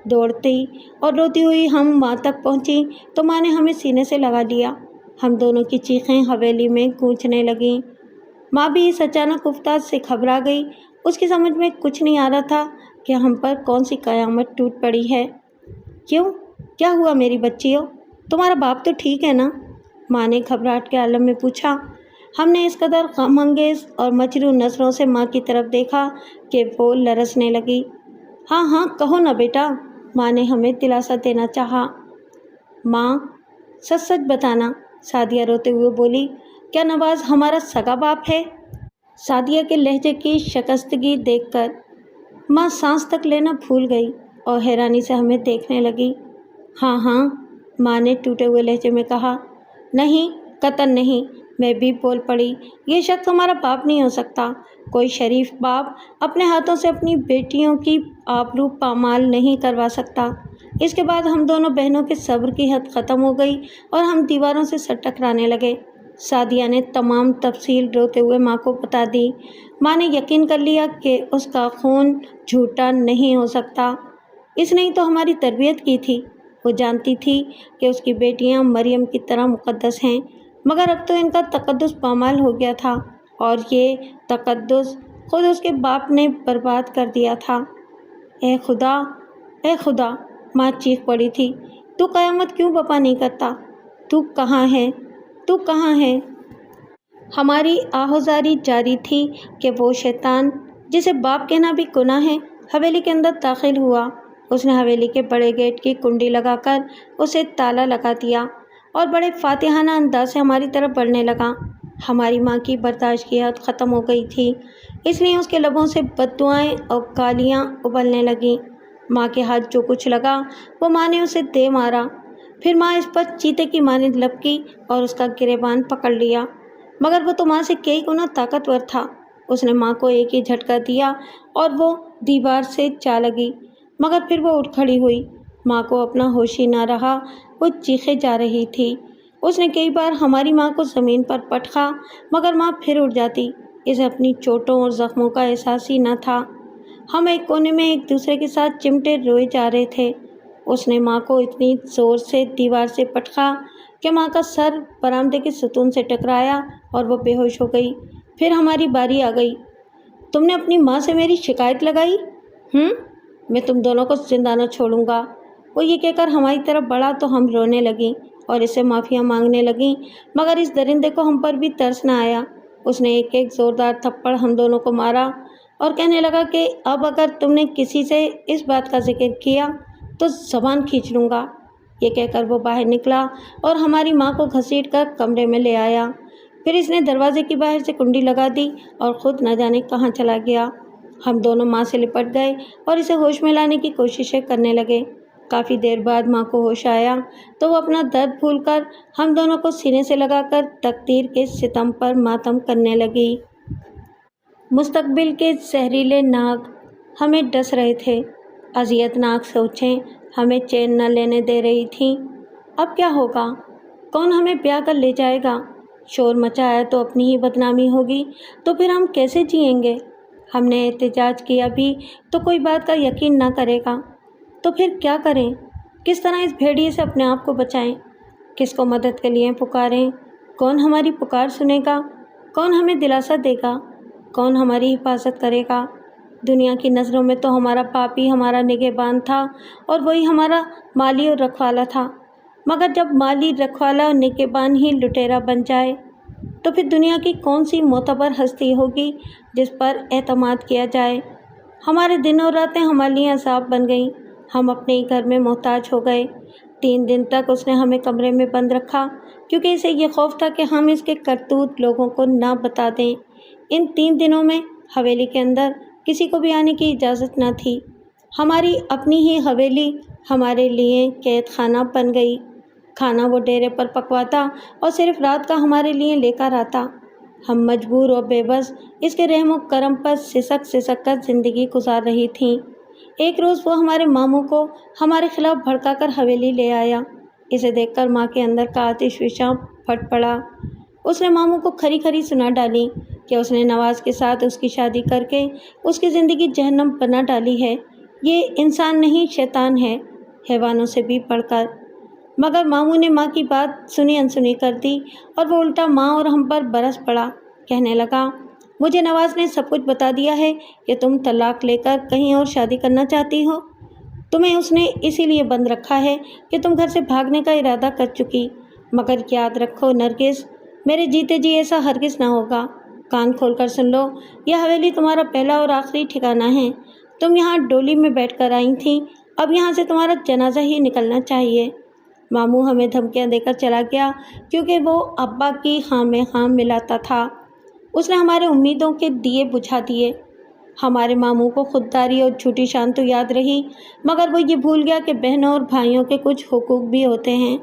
دوڑتی اور روتی ہوئی ہم ماں تک پہنچی تو ماں نے ہمیں سینے سے لگا لیا۔ ہم دونوں کی چیخیں حویلی میں گونجنے لگیں۔ ماں بھی اس اچانک افتاد سے گھبرا گئی۔ اس کی سمجھ میں کچھ نہیں آ رہا تھا کہ ہم پر کون سی قیامت ٹوٹ پڑی ہے۔ کیوں؟ کیا ہوا میری بچیوں؟ تمہارا باپ تو ٹھیک ہے نا؟ ماں نے گھبراہٹ کے عالم میں پوچھا۔ ہم نے اس قدر غم انگیز اور مجروح نظروں سے ماں کی طرف دیکھا کہ وہ لرزنے لگی۔ ہاں ہاں کہو نا بیٹا، ماں نے ہمیں دلاسا دینا چاہا۔ ماں سچ سچ بتانا، سعدیہ روتے ہوئے بولی۔ کیا نواز ہمارا سگا باپ ہے؟ سعدیہ کے لہجے کی شکستگی دیکھ کر ماں سانس تک لینا بھول گئی اور حیرانی سے ہمیں دیکھنے لگی۔ ہاں ہاں، ماں نے ٹوٹے ہوئے لہجے میں کہا۔ نہیں، قطعاً نہیں، میں بھی بول پڑی۔ یہ شخص ہمارا باپ نہیں ہو سکتا۔ کوئی شریف باپ اپنے ہاتھوں سے اپنی بیٹیوں کی آبرو پامال نہیں کروا سکتا۔ اس کے بعد ہم دونوں بہنوں کے صبر کی حد ختم ہو گئی اور ہم دیواروں سے سر ٹکرانے لگے۔ سعدیہ نے تمام تفصیل روتے ہوئے ماں کو بتا دی۔ ماں نے یقین کر لیا کہ اس کا خون جھوٹا نہیں ہو سکتا۔ اس نے ہی تو ہماری تربیت کی تھی۔ وہ جانتی تھی کہ اس کی بیٹیاں مریم کی طرح مقدس ہیں، مگر اب تو ان کا تقدس پامال ہو گیا تھا اور یہ تقدس خود اس کے باپ نے برباد کر دیا تھا۔ اے خدا، اے خدا، ماں چیخ پڑی تھی۔ تو قیامت کیوں برپا نہیں کرتا؟ تو کہاں ہے؟ تو کہاں ہے؟ ہماری آہوزاری جاری تھی کہ وہ شیطان، جسے باپ کہنا بھی گناہ ہے، حویلی کے اندر داخل ہوا۔ اس نے حویلی کے بڑے گیٹ کی کنڈی لگا کر اسے تالا لگا دیا اور بڑے فاتحانہ انداز سے ہماری طرف بڑھنے لگا۔ ہماری ماں کی برداشت کی حد ختم ہو گئی تھی، اس لیے اس کے لبوں سے بد دعائیں اور گالیاں ابلنے لگیں۔ ماں کے ہاتھ جو کچھ لگا وہ ماں نے اسے دے مارا۔ پھر ماں اس پر چیتے کی مانند لپکی اور اس کا گریبان پکڑ لیا، مگر وہ تو ماں سے کئی گنا طاقتور تھا۔ اس نے ماں کو ایک ہی جھٹکا دیا اور وہ دیوار سے جا لگی، مگر پھر وہ اٹھ کھڑی ہوئی۔ ماں کو اپنا ہوش ہی نہ رہا، وہ چیخے جا رہی تھی۔ اس نے کئی بار ہماری ماں کو زمین پر پٹکا، مگر ماں پھر اٹھ جاتی۔ اسے اپنی چوٹوں اور زخموں کا احساس ہی نہ تھا۔ ہم ایک کونے میں ایک دوسرے کے ساتھ چمٹے روئے جا رہے تھے۔ اس نے ماں کو اتنی زور سے دیوار سے پٹکا کہ ماں کا سر برآمدے کے ستون سے ٹکرایا اور وہ بے ہوش ہو گئی۔ پھر ہماری باری آ گئی۔ تم نے اپنی ماں سے میری شکایت لگائی؟ میں تم دونوں کو زندہ نہ چھوڑوں گا۔ وہ یہ کہہ کر ہماری طرف بڑھا تو ہم رونے لگیں اور اس سے معافیاں مانگنے لگیں، مگر اس درندے کو ہم پر بھی ترس نہ آیا۔ اس نے ایک ایک زوردار تھپڑ ہم دونوں کو مارا اور کہنے لگا کہ اب اگر تم نے کسی سے اس بات کا ذکر کیا تو زبان کھینچ لوں گا۔ یہ کہہ کر وہ باہر نکلا اور ہماری ماں کو گھسیٹ کر کمرے میں لے آیا۔ پھر اس نے دروازے کی باہر سے کنڈی لگا دی اور خود نہ جانے کہاں چلا گیا۔ ہم دونوں ماں سے لپٹ گئے اور اسے ہوش میں لانے کی کوششیں کرنے لگے۔ کافی دیر بعد ماں کو ہوش آیا تو وہ اپنا درد بھول کر ہم دونوں کو سینے سے لگا کر تقدیر کے ستم پر ماتم کرنے لگی۔ مستقبل کے زہریلے ناگ ہمیں ڈس رہے تھے، اذیت ناک سوچیں ہمیں چین نہ لینے دے رہی تھیں۔ اب کیا ہوگا؟ کون ہمیں بیاہ کر لے جائے گا؟ شور مچایا تو اپنی ہی بدنامی ہوگی، تو پھر ہم کیسے جئیں گے؟ ہم نے احتجاج کیا بھی تو کوئی بات کا یقین نہ کرے گا، تو پھر کیا کریں؟ کس طرح اس بھیڑیے سے اپنے آپ کو بچائیں؟ کس کو مدد کے لیے پکاریں؟ کون ہماری پکار سنے گا؟ کون ہمیں دلاسا دے گا؟ کون ہماری حفاظت کرے گا؟ دنیا کی نظروں میں تو ہمارا باپ ہی ہمارا نگہبان تھا اور وہی ہمارا مالی اور رکھوالا تھا، مگر جب مالی، رکھوالا اور نگہبان ہی لٹیرا بن جائے تو پھر دنیا کی کون سی معتبر ہستی ہوگی جس پر اعتماد کیا جائے؟ ہمارے دن اور راتیں ہمارے لیے عذاب بن گئیں، ہم اپنے ہی گھر میں محتاج ہو گئے۔ 3 دن تک اس نے ہمیں کمرے میں بند رکھا کیونکہ اسے یہ خوف تھا کہ ہم اس کے کرتوت لوگوں کو نہ بتا دیں۔ ان 3 دنوں میں حویلی کے اندر کسی کو بھی آنے کی اجازت نہ تھی۔ ہماری اپنی ہی حویلی ہمارے لیے قید خانہ بن گئی۔ کھانا وہ ڈیرے پر پکواتا اور صرف رات کا ہمارے لیے لے کر آتا۔ ہم مجبور اور بے بس اس کے رحم و کرم پر سسک سسک کر زندگی گزار رہی تھیں۔ ایک روز وہ ہمارے ماموں کو ہمارے خلاف بھڑکا کر حویلی لے آیا۔ اسے دیکھ کر ماں کے اندر کا آتش فشاں پھٹ پڑا۔ اس نے ماموں کو کھری کھری سنا ڈالی کہ اس نے نواز کے ساتھ اس کی شادی کر کے اس کی زندگی جہنم بنا ڈالی ہے۔ یہ انسان نہیں، شیطان ہے، حیوانوں سے بھی بڑھ کر۔ مگر ماموں نے ماں کی بات سنی انسنی کر دی اور وہ الٹا ماں اور ہم پر برس پڑا۔ کہنے لگا، مجھے نواز نے سب کچھ بتا دیا ہے کہ تم طلاق لے کر کہیں اور شادی کرنا چاہتی ہو۔ تمہیں اس نے اسی لیے بند رکھا ہے کہ تم گھر سے بھاگنے کا ارادہ کر چکی، مگر یاد رکھو نرگس، میرے جیتے جی ایسا ہرگز نہ ہوگا۔ کان کھول کر سن لو، یہ حویلی تمہارا پہلا اور آخری ٹھکانہ ہے۔ تم یہاں ڈولی میں بیٹھ کر آئی تھیں، اب یہاں سے تمہارا جنازہ ہی نکلنا چاہیے۔ ماموں ہمیں دھمکیاں دے کر چلا گیا کیونکہ وہ ابا کی خواہ میں خواہ ملاتا تھا۔ اس نے ہمارے امیدوں کے دیے بجھا دیے۔ ہمارے ماموں کو خودداری اور جھوٹی شان تو یاد رہی، مگر وہ یہ بھول گیا کہ بہنوں اور بھائیوں کے کچھ حقوق بھی ہوتے ہیں۔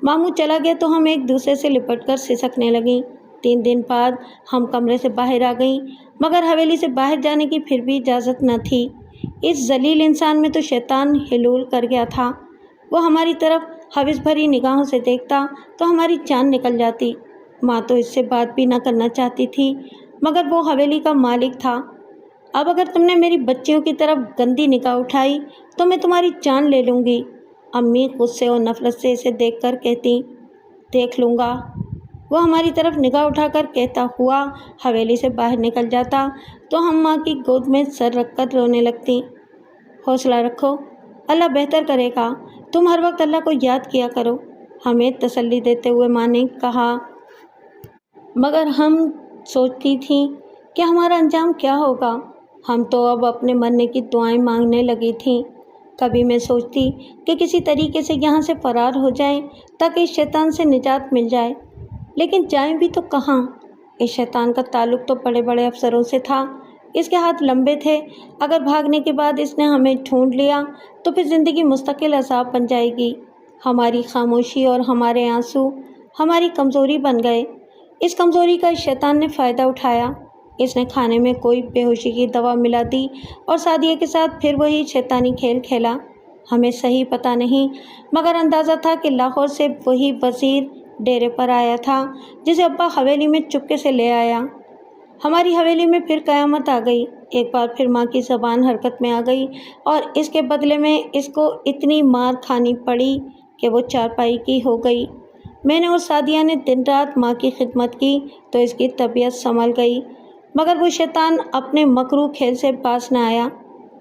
ماموں چلا گیا تو ہم ایک دوسرے سے لپٹ کر سسکنے لگیں۔ 3 دن بعد ہم کمرے سے باہر آ گئیں، مگر حویلی سے باہر جانے کی پھر بھی اجازت نہ تھی۔ اس ذلیل انسان میں تو شیطان حلول کر گیا تھا۔ وہ ہماری طرف ہوس بھری نگاہوں سے دیکھتا تو ہماری جان نکل جاتی۔ ماں تو اس سے بات بھی نہ کرنا چاہتی تھی، مگر وہ حویلی کا مالک تھا۔ اب اگر تم نے میری بچیوں کی طرف گندی نگاہ اٹھائی تو میں تمہاری جان لے لوں گی۔ امی غصے اور نفرت سے اسے دیکھ کر کہتی، دیکھ لوں گا۔ وہ ہماری طرف نگاہ اٹھا کر کہتا ہوا حویلی سے باہر نکل جاتا تو ہم ماں کی گود میں سر رکھ کر رونے لگتی۔ حوصلہ رکھو، اللہ بہتر کرے گا، تم ہر وقت اللہ کو یاد کیا کرو، ہمیں تسلی دیتے ہوئے ماں نے کہا۔ مگر ہم سوچتی تھیں کہ ہمارا انجام کیا ہوگا۔ ہم تو اب اپنے مرنے کی دعائیں مانگنے لگی تھیں۔ کبھی میں سوچتی کہ کسی طریقے سے یہاں سے فرار ہو جائیں تاکہ اس شیطان سے نجات مل جائے، لیکن جائیں بھی تو کہاں؟ اس شیطان کا تعلق تو بڑے بڑے افسروں سے تھا، اس کے ہاتھ لمبے تھے۔ اگر بھاگنے کے بعد اس نے ہمیں ڈھونڈ لیا تو پھر زندگی مستقل عذاب بن جائے گی۔ ہماری خاموشی اور ہمارے آنسو ہماری کمزوری بن گئے۔ اس کمزوری کا اس شیطان نے فائدہ اٹھایا۔ اس نے کھانے میں کوئی بے ہوشی کی دوا ملا دی اور سعدیہ کے ساتھ پھر وہی شیطانی کھیل کھیلا۔ ہمیں صحیح پتہ نہیں، مگر اندازہ تھا کہ لاہور سے وہی وزیر ڈیرے پر آیا تھا جسے ابا حویلی میں چپکے سے لے آیا۔ ہماری حویلی میں پھر قیامت آ گئی۔ ایک بار پھر ماں کی زبان حرکت میں آ گئی اور اس کے بدلے میں اس کو اتنی مار کھانی پڑی کہ وہ چارپائی کی ہو گئی۔ میں نے اور سعدیہ نے دن رات ماں کی خدمت کی تو اس کی طبیعت سنبھل گئی، مگر وہ شیطان اپنے مکروہ کھیل سے باز نہ آیا۔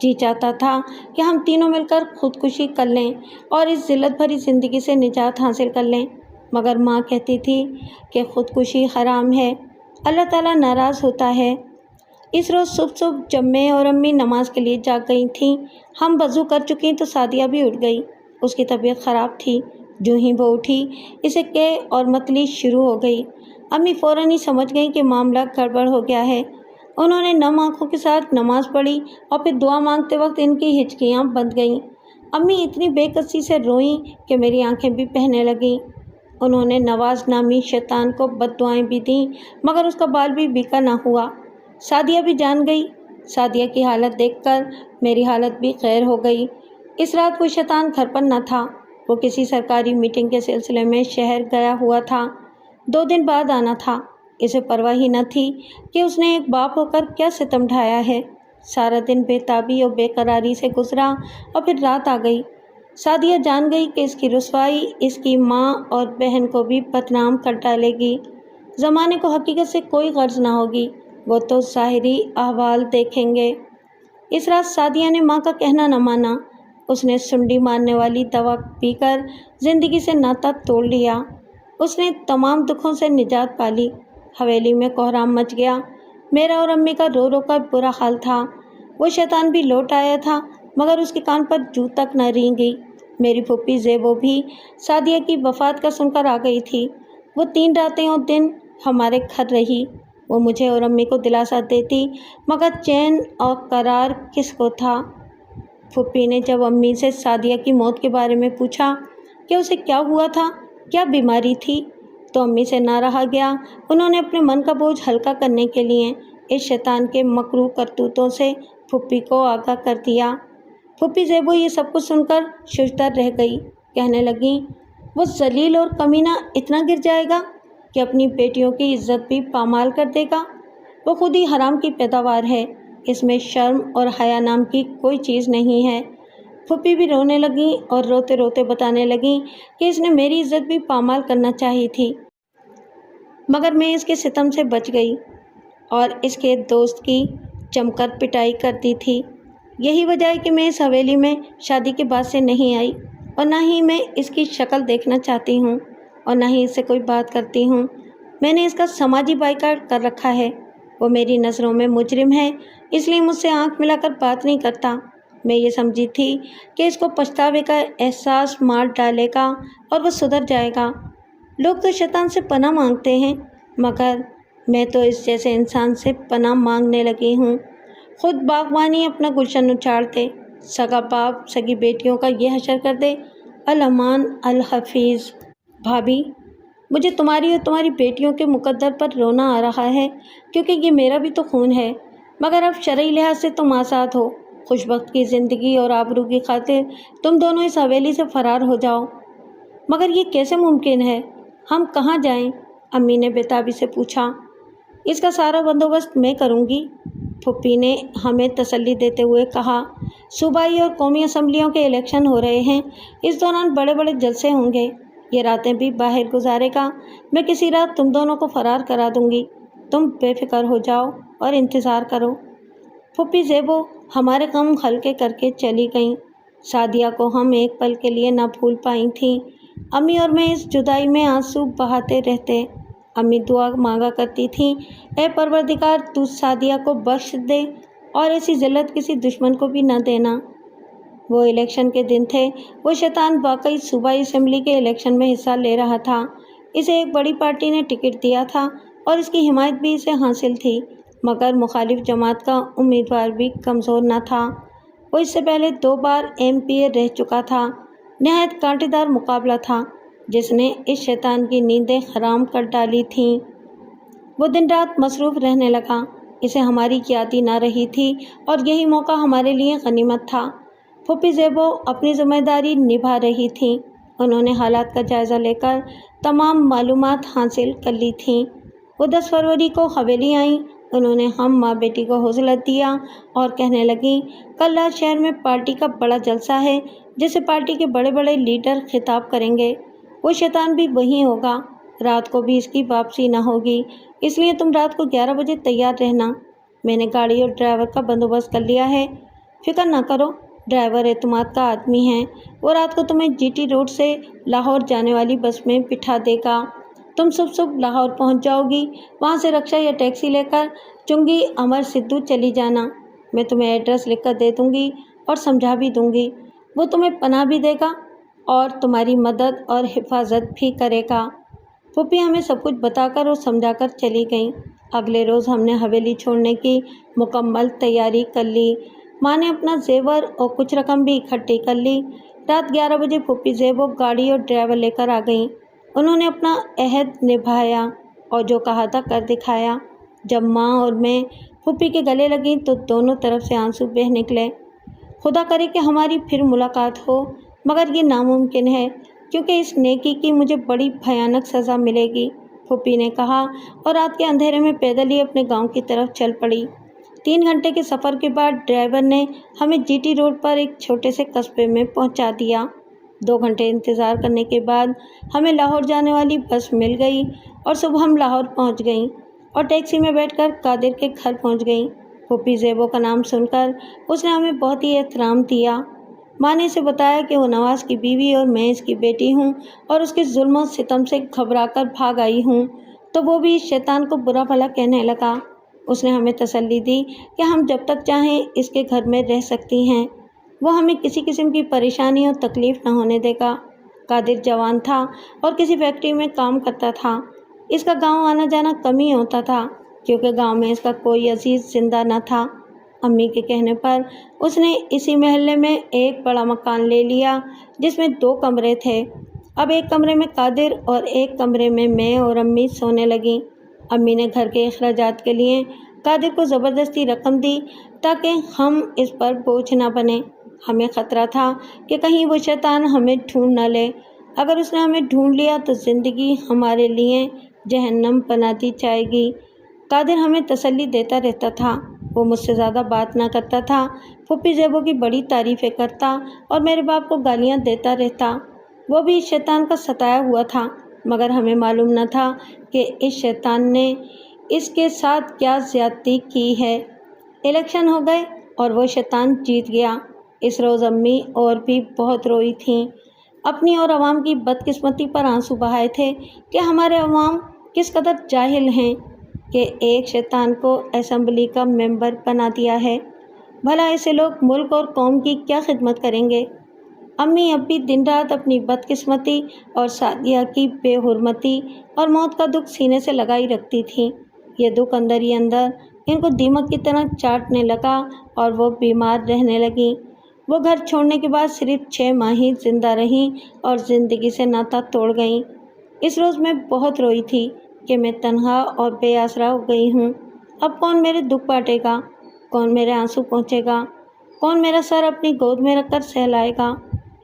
جی چاہتا تھا کہ ہم تینوں مل کر خودکشی کر لیں اور اس ذلت بھری زندگی سے نجات حاصل کر لیں، مگر ماں کہتی تھی کہ خودکشی حرام ہے، اللہ تعالیٰ ناراض ہوتا ہے۔ اس روز صبح جب میں اور امی نماز کے لیے جاگ گئی تھیں، ہم وضو کر چکی تو سعدیہ بھی اٹھ گئی۔ اس کی طبیعت خراب تھی۔ جو ہی وہ اٹھی اسے کے اور متلی شروع ہو گئی۔ امی فوراً ہی سمجھ گئیں کہ معاملہ گڑبڑ ہو گیا ہے۔ انہوں نے نم آنکھوں کے ساتھ نماز پڑھی اور پھر دعا مانگتے وقت ان کی ہچکیاں بند گئیں۔ امی اتنی بے کسی سے روئیں کہ میری آنکھیں بھی بہنے لگیں۔ انہوں نے نواز نامی شیطان کو بد دعائیں بھی دیں مگر اس کا بال بھی بیکا نہ ہوا۔ سعدیہ بھی جان گئی۔ سعدیہ کی حالت دیکھ کر میری حالت بھی غیر ہو گئی۔ اس رات وہ شیطان گھر پر نہ تھا۔ وہ کسی سرکاری میٹنگ کے سلسلے میں شہر گیا ہوا تھا۔ 2 دن بعد آنا تھا۔ اسے پرواہ ہی نہ تھی کہ اس نے ایک باپ ہو کر کیا ستم ڈھایا ہے۔ سارا دن بے تابی اور بے قراری سے گزرا اور پھر رات آ گئی۔ سعدیہ جان گئی کہ اس کی رسوائی اس کی ماں اور بہن کو بھی بدنام کر ڈالے گی۔ زمانے کو حقیقت سے کوئی غرض نہ ہوگی، وہ تو ظاہری احوال دیکھیں گے۔ اس رات سعدیہ نے ماں کا کہنا نہ مانا۔ اس نے سنڈی مارنے والی دوا پی کر زندگی سے ناطہ توڑ لیا۔ اس نے تمام دکھوں سے نجات پا لی۔ حویلی میں کوہرام مچ گیا۔ میرا اور امی کا رو رو کر برا حال تھا۔ وہ شیطان بھی لوٹ آیا تھا مگر اس کے کان پر جوں تک نہ رینگی۔ میری پھوپھی زیبو بھی سعدیہ کی وفات کا سن کر آ گئی تھی۔ وہ 3 راتیں اور دن ہمارے گھر رہی۔ وہ مجھے اور امی کو دلاسا دیتی مگر چین اور قرار کس کو تھا۔ پھوپھی نے جب امی سے سعدیہ کی موت کے بارے میں پوچھا کہ اسے کیا ہوا تھا، کیا بیماری تھی، تو امی سے نہ رہا گیا۔ انہوں نے اپنے من کا بوجھ ہلکا کرنے کے لیے اس شیطان کے مکروہ کرتوتوں سے پھوپھی کو آگاہ کر دیا۔ پھوپھی زیبو یہ سب کچھ سن کر ششدر رہ گئی۔ کہنے لگیں، وہ ذلیل اور کمینہ اتنا گر جائے گا کہ اپنی بیٹیوں کی عزت بھی پامال کر دے گا۔ وہ خود ہی حرام کی پیداوار ہے، اس میں شرم اور حیا نام کی کوئی چیز نہیں ہے۔ پھوپھی بھی رونے لگیں اور روتے روتے بتانے لگیں کہ اس نے میری عزت بھی پامال کرنا چاہی تھی مگر میں اس کے ستم سے بچ گئی اور اس کے دوست کی جم کر پٹائی کر دی تھی۔ یہی وجہ ہے کہ میں اس حویلی میں شادی کے بعد سے نہیں آئی اور نہ ہی میں اس کی شکل دیکھنا چاہتی ہوں اور نہ ہی اس سے کوئی بات کرتی ہوں۔ میں نے اس کا سماجی بائیکاٹ کر رکھا ہے۔ وہ میری نظروں میں مجرم ہے، اس لیے مجھ سے آنکھ ملا کر بات نہیں کرتا۔ میں یہ سمجھی تھی کہ اس کو پچھتاوے کا احساس مار ڈالے گا اور وہ سدھر جائے گا۔ لوگ تو شیطان سے پناہ مانگتے ہیں مگر میں تو اس جیسے انسان سے پناہ مانگنے لگی ہوں۔ خود باغبانی اپنا گلشن اچھاڑ دے، سگا باپ سگی بیٹیوں کا یہ حشر کر دے۔ الامان الحفیظ۔ بھابھی، مجھے تمہاری اور تمہاری بیٹیوں کے مقدر پر رونا آ رہا ہے کیونکہ یہ میرا بھی تو خون ہے، مگر اب شرعی لحاظ سے تم آزاد ہو۔ خوش بخت کی زندگی اور آبرو کی خاطر تم دونوں اس حویلی سے فرار ہو جاؤ۔ مگر یہ کیسے ممکن ہے؟ ہم کہاں جائیں؟ امی نے بےتابی سے پوچھا۔ اس کا سارا بندوبست میں کروں گی، پھوپھی نے ہمیں تسلی دیتے ہوئے کہا۔ صوبائی اور قومی اسمبلیوں کے الیکشن ہو رہے ہیں، اس دوران بڑے بڑے جلسے ہوں گے۔ یہ راتیں بھی باہر گزارے گا۔ میں کسی رات تم دونوں کو فرار کرا دوں گی۔ تم بے فکر ہو جاؤ اور انتظار کرو۔ پھوپھی زیبو ہمارے غم ہلکے کر کے چلی گئیں۔ سعدیہ کو ہم ایک پل کے لیے نہ بھول پائی تھیں۔ امی اور میں اس جدائی میں آنسو بہاتے رہتے۔ امی دعا مانگا کرتی تھیں، اے پروردگار تو سعدیہ کو بخش دے اور ایسی ذلت کسی دشمن کو بھی نہ دینا۔ وہ الیکشن کے دن تھے۔ وہ شیطان واقعی صوبائی اسمبلی کے الیکشن میں حصہ لے رہا تھا۔ اسے ایک بڑی پارٹی نے ٹکٹ دیا تھا اور اس کی حمایت بھی اسے حاصل تھی مگر مخالف جماعت کا امیدوار بھی کمزور نہ تھا۔ وہ اس سے پہلے 2 بار MP رہ چکا تھا۔ نہایت کانٹے دار مقابلہ تھا جس نے اس شیطان کی نیندیں حرام کر ڈالی تھیں۔ وہ دن رات مصروف رہنے لگا۔ اسے ہماری یاد ہی نہ رہی تھی اور یہی موقع ہمارے لیے غنیمت تھا۔ پھوپھی زیبو اپنی ذمہ داری نبھا رہی تھیں۔ انہوں نے حالات کا جائزہ لے کر تمام معلومات حاصل کر لی تھیں۔ وہ 10 فروری کو حویلی آئیں۔ انہوں نے ہم ماں بیٹی کو حوصلہ دیا اور کہنے لگیں، کل رات شہر میں پارٹی کا بڑا جلسہ ہے جسے پارٹی کے بڑے بڑے لیڈر خطاب کریں گے۔ وہ شیطان بھی وہیں ہوگا۔ رات کو بھی اس کی واپسی نہ ہوگی، اس لیے تم رات کو 11 بجے تیار رہنا۔ میں نے گاڑی اور ڈرائیور کا بندوبست کر لیا ہے، فکر نہ کرو۔ ڈرائیور اعتماد کا آدمی ہے، وہ رات کو تمہیں GT روڈ سے لاہور جانے والی بس میں بٹھا دے گا۔ تم صبح لاہور پہنچ جاؤ گی، وہاں سے رکشہ یا ٹیکسی لے کر چنگی امر سدھو چلی جانا۔ میں تمہیں ایڈریس لکھ کر دے دوں گی اور سمجھا بھی دوں گی، وہ تمہیں پناہ بھی دے گا۔ اور تمہاری مدد اور حفاظت بھی کرے گا۔ پھوپھی ہمیں سب کچھ بتا کر اور سمجھا کر چلی گئیں۔ اگلے روز ہم نے حویلی چھوڑنے کی مکمل تیاری کر لی۔ ماں نے اپنا زیور اور کچھ رقم بھی اکٹھی کر لی۔ رات 11 بجے پھوپھی زیبو گاڑی اور ڈرائیور لے کر آ گئیں۔ انہوں نے اپنا عہد نبھایا اور جو کہا تھا کر دکھایا۔ جب ماں اور میں پھوپھی کے گلے لگیں تو دونوں طرف سے آنسو بہہ نکلے۔ خدا کرے کہ ہماری پھر ملاقات ہو، مگر یہ ناممکن ہے کیونکہ اس نیکی کی مجھے بڑی بھیانک سزا ملے گی، پھوپھی نے کہا اور رات کے اندھیرے میں پیدل ہی اپنے گاؤں کی طرف چل پڑی۔ 3 گھنٹے کے سفر کے بعد ڈرائیور نے ہمیں جی ٹی روڈ پر ایک چھوٹے سے قصبے میں پہنچا دیا۔ 2 گھنٹے انتظار کرنے کے بعد ہمیں لاہور جانے والی بس مل گئی اور صبح ہم لاہور پہنچ گئیں اور ٹیکسی میں بیٹھ کر قادر کے گھر پہنچ گئیں۔ پھوپھی زیبو کا نام سن کر اس نے ہمیں بہت ہی احترام دیا۔ ماں نے اسے بتایا کہ وہ نواز کی بیوی اور میں اس کی بیٹی ہوں اور اس کے ظلم و ستم سے گھبرا کر بھاگ آئی ہوں، تو وہ بھی اس شیطان کو برا بھلا کہنے لگا۔ اس نے ہمیں تسلی دی کہ ہم جب تک چاہیں اس کے گھر میں رہ سکتی ہیں، وہ ہمیں کسی قسم کی پریشانی اور تکلیف نہ ہونے دے گا۔ قادر جوان تھا اور کسی فیکٹری میں کام کرتا تھا۔ اس کا گاؤں آنا جانا کم ہی ہوتا تھا کیونکہ گاؤں میں اس کا کوئی عزیز زندہ نہ تھا۔ امی کے کہنے پر اس نے اسی محلے میں ایک بڑا مکان لے لیا جس میں 2 کمرے تھے۔ اب ایک کمرے میں قادر اور ایک کمرے میں اور امی سونے لگیں۔ امی نے گھر کے اخراجات کے لیے قادر کو زبردستی رقم دی تاکہ ہم اس پر بوجھ نہ بنیں۔ ہمیں خطرہ تھا کہ کہیں وہ شیطان ہمیں ڈھونڈ نہ لے۔ اگر اس نے ہمیں ڈھونڈ لیا تو زندگی ہمارے لیے جہنم بنا دی جائے گی۔ قادر ہمیں تسلی دیتا رہتا تھا۔ وہ مجھ سے زیادہ بات نہ کرتا تھا۔ پھوپھی زیبو کی بڑی تعریفیں کرتا اور میرے باپ کو گالیاں دیتا رہتا۔ وہ بھی اس شیطان کا ستایا ہوا تھا، مگر ہمیں معلوم نہ تھا کہ اس شیطان نے اس کے ساتھ کیا زیادتی کی ہے۔ الیکشن ہو گئے اور وہ شیطان جیت گیا۔ اس روز امی اور بھی بہت روئی تھیں۔ اپنی اور عوام کی بدقسمتی پر آنسو بہائے تھے کہ ہمارے عوام کس قدر جاہل ہیں کہ ایک شیطان کو اسمبلی کا ممبر بنا دیا ہے۔ بھلا ایسے لوگ ملک اور قوم کی کیا خدمت کریں گے؟ امی اب بھی دن رات اپنی بدقسمتی اور سعدیہ کی بے حرمتی اور موت کا دکھ سینے سے لگائی رکھتی تھیں۔ یہ دکھ اندر ہی اندر ان کو دیمک کی طرح چاٹنے لگا اور وہ بیمار رہنے لگیں۔ وہ گھر چھوڑنے کے بعد صرف 6 ماہ ہی زندہ رہیں اور زندگی سے ناطہ توڑ گئیں۔ اس روز میں بہت روئی تھی کہ میں تنہا اور بے آسرا ہو گئی ہوں۔ اب کون میرے دکھ بانٹے گا؟ کون میرے آنسو پہنچے گا؟ کون میرا سر اپنی گود میں رکھ کر سہلائے گا؟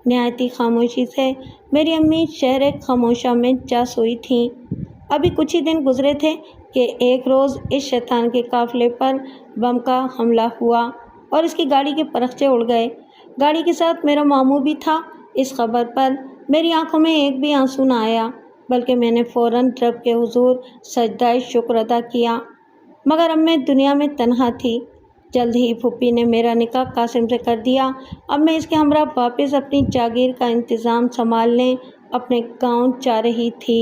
نہایتی خاموشی سے میری امی شہر خاموشہ میں جا سوئی تھیں۔ ابھی کچھ ہی دن گزرے تھے کہ ایک روز اس شیطان کے قافلے پر بم کا حملہ ہوا اور اس کی گاڑی کے پرخچے اڑ گئے۔ گاڑی کے ساتھ میرا ماموں بھی تھا۔ اس خبر پر میری آنکھوں میں ایک بھی آنسو نہ آیا، بلکہ میں نے فوراً رب کے حضور سجدہ شکر ادا کیا۔ مگر اب میں دنیا میں تنہا تھی۔ جلد ہی پھوپھی نے میرا نکاح قاسم سے کر دیا۔ اب میں اس کے ہمراہ واپس اپنی جاگیر کا انتظام سنبھالنے اپنے گاؤں جا رہی تھی۔